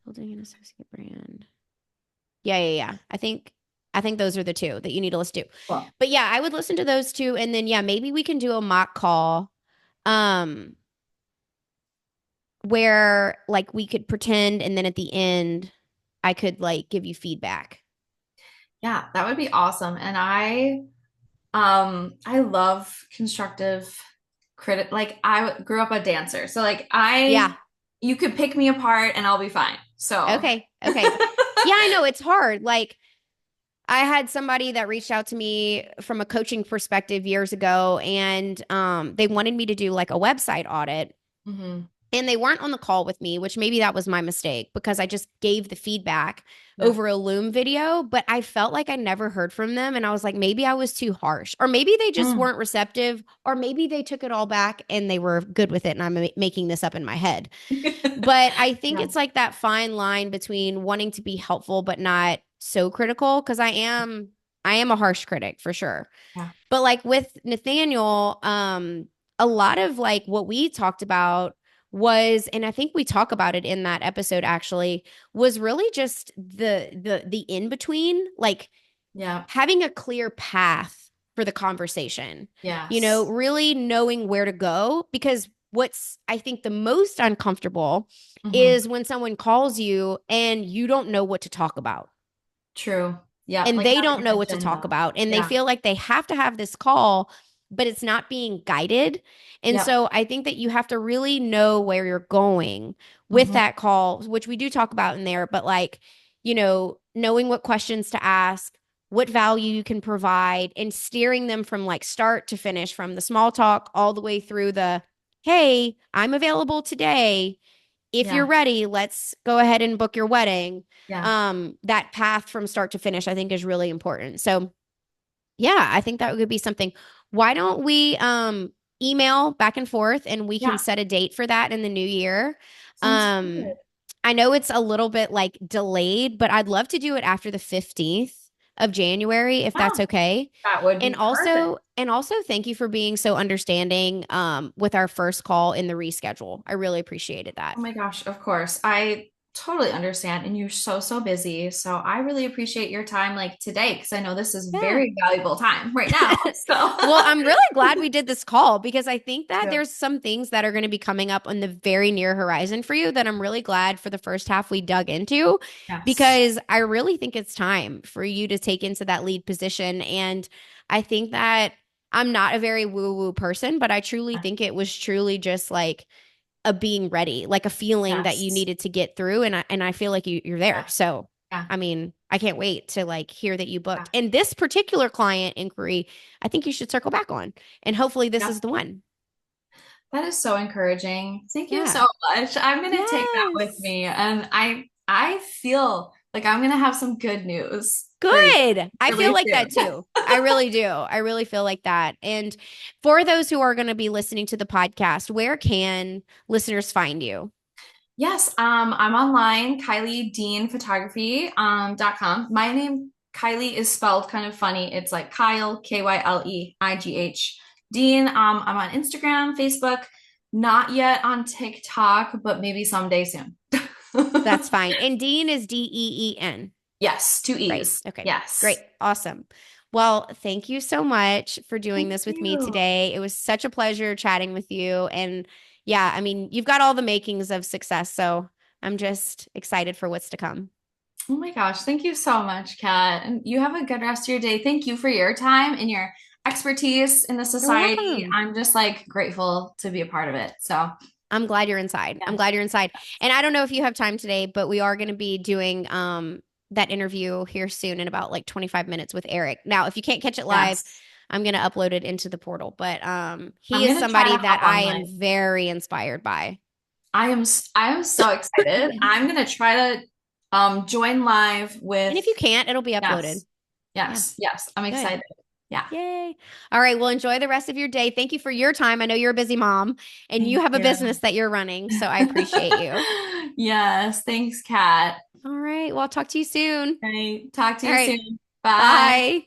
building an associate brand. Yeah, yeah, yeah. I think those are the two that you need to listen to. Well, But yeah, I would listen to those two and then yeah, maybe we can do a mock call um where like we could pretend and then at the end I could like give you feedback. yeah, that would be awesome. And I love constructive critic. Like grew up a dancer. So like Yeah. you could pick me apart and I'll be fine. So Okay. Okay. Yeah, I know it's hard. Like I had somebody that reached out to me from a coaching perspective years ago and they wanted me to do like a website audit. hmm And they weren't on the call with me, which maybe that was my mistake because I just gave the feedback Yeah. over a Loom video, but I felt like I never heard from them. And I was like, maybe I was too harsh, or maybe they just Mm. weren't receptive, or maybe they took it all back and they were good with it. And I'm making this up in my head. But I think Yeah. it's like that fine line between wanting to be helpful, but not so critical because I am a harsh critic for sure. Yeah. But like with Nathaniel, a lot of like what we talked about was, and I think we talk about it in that episode actually, was really just the in between, like Yeah. having a clear path for the conversation. You know, Yes. really knowing where to go because what's I think the most uncomfortable hmm is when someone calls you and you don't know what to talk about True. Yeah. and Like they having don't an know what to talk agenda. about and they Yeah. feel like they have to have this call but it's not being guided and Yep. so I think that you have to really know where you're going with hmm that call which we do talk about in there but like knowing what questions to ask what value you can provide and steering them from like start to finish from the small talk all the way through the hey I'm available today if you're Yeah. ready, let's go ahead and book your wedding. Yeah. That path from start to finish, I think, is really important. So, yeah, I think that would be something. Why don't we email back and forth and we can Yeah. set a date for that in the new year? Sounds good. Um, I know it's a little bit like delayed, but I'd love to do it after the 15th of January if that's Yeah. okay. That would be perfect. And also thank you for being so understanding with our first call in the reschedule. I really appreciated that. Oh my gosh, of course. I totally understand. And you're so, so busy. So I really appreciate your time like today because I know this is Yeah. very valuable time right now. So Well, I'm really glad we did this call because I think that yeah. there's some things that are going to be coming up on the very near horizon for you that I'm really glad for the first half we dug into Yes. because I really think it's time for you to take into that lead position. And I think that I'm not a very woo woo person, but I truly think it was truly just like a being ready, like a feeling that you Yes. needed to get through. And I feel like you're there. Yeah. So, Yeah. I mean, I can't wait to like hear that you Yeah. booked. And this particular client inquiry, I think you should circle back on. And hopefully this Yeah. is the one. That is so encouraging. Thank you Yeah. so much. I'm gonna take that with Yes. me. And I feel like I'm gonna have some good news for you Good. I feel really like soon. that too. I really do. I really feel like that. And for those who are going to be listening to the podcast, where can listeners find you? Yes, I'm online, Kylie Dean Photography .com. My name, Kylie, is spelled kind of funny. It's like Kyle, Kyle Dean. I'm on Instagram, Facebook, not yet on TikTok, but maybe someday soon. That's fine. And Dean is Deen. Yes, two Right. E's. Okay. Great. Yes. Awesome. Well, thank you so much for doing Thank this with me you. today. It was such a pleasure chatting with you. And yeah, I mean, you've got all the makings of success. So I'm just excited for what's to come. Oh my gosh, thank you so much, Kat. And you have a good rest of your day. Thank you for your time and your expertise in the You're society. welcome. I'm just like grateful to be a part of it. So, I'm glad you're inside. I'm yes. glad you're inside. And I don't know if you have time today, but we are going to be doing that interview here soon in about like 25 minutes with Eric. Now, if you can't catch it live, Yes. I'm going to upload it into the portal, but he I'm is gonna try somebody to that hop I on am live. very inspired by. I am so excited. I'm gonna try to join live And with if you can't, it'll be uploaded. yes. Yeah, Yes. Yes. I'm good. excited. Yeah. Yay. All right. Well, enjoy the rest of your day. Thank you for your time. I know you're a busy mom and you Thank have a you. business that you're running, so I appreciate you. Yes. Thanks, Kat. All right. Well, I'll talk to you soon. All right. Talk to All you right. soon. Bye. Bye.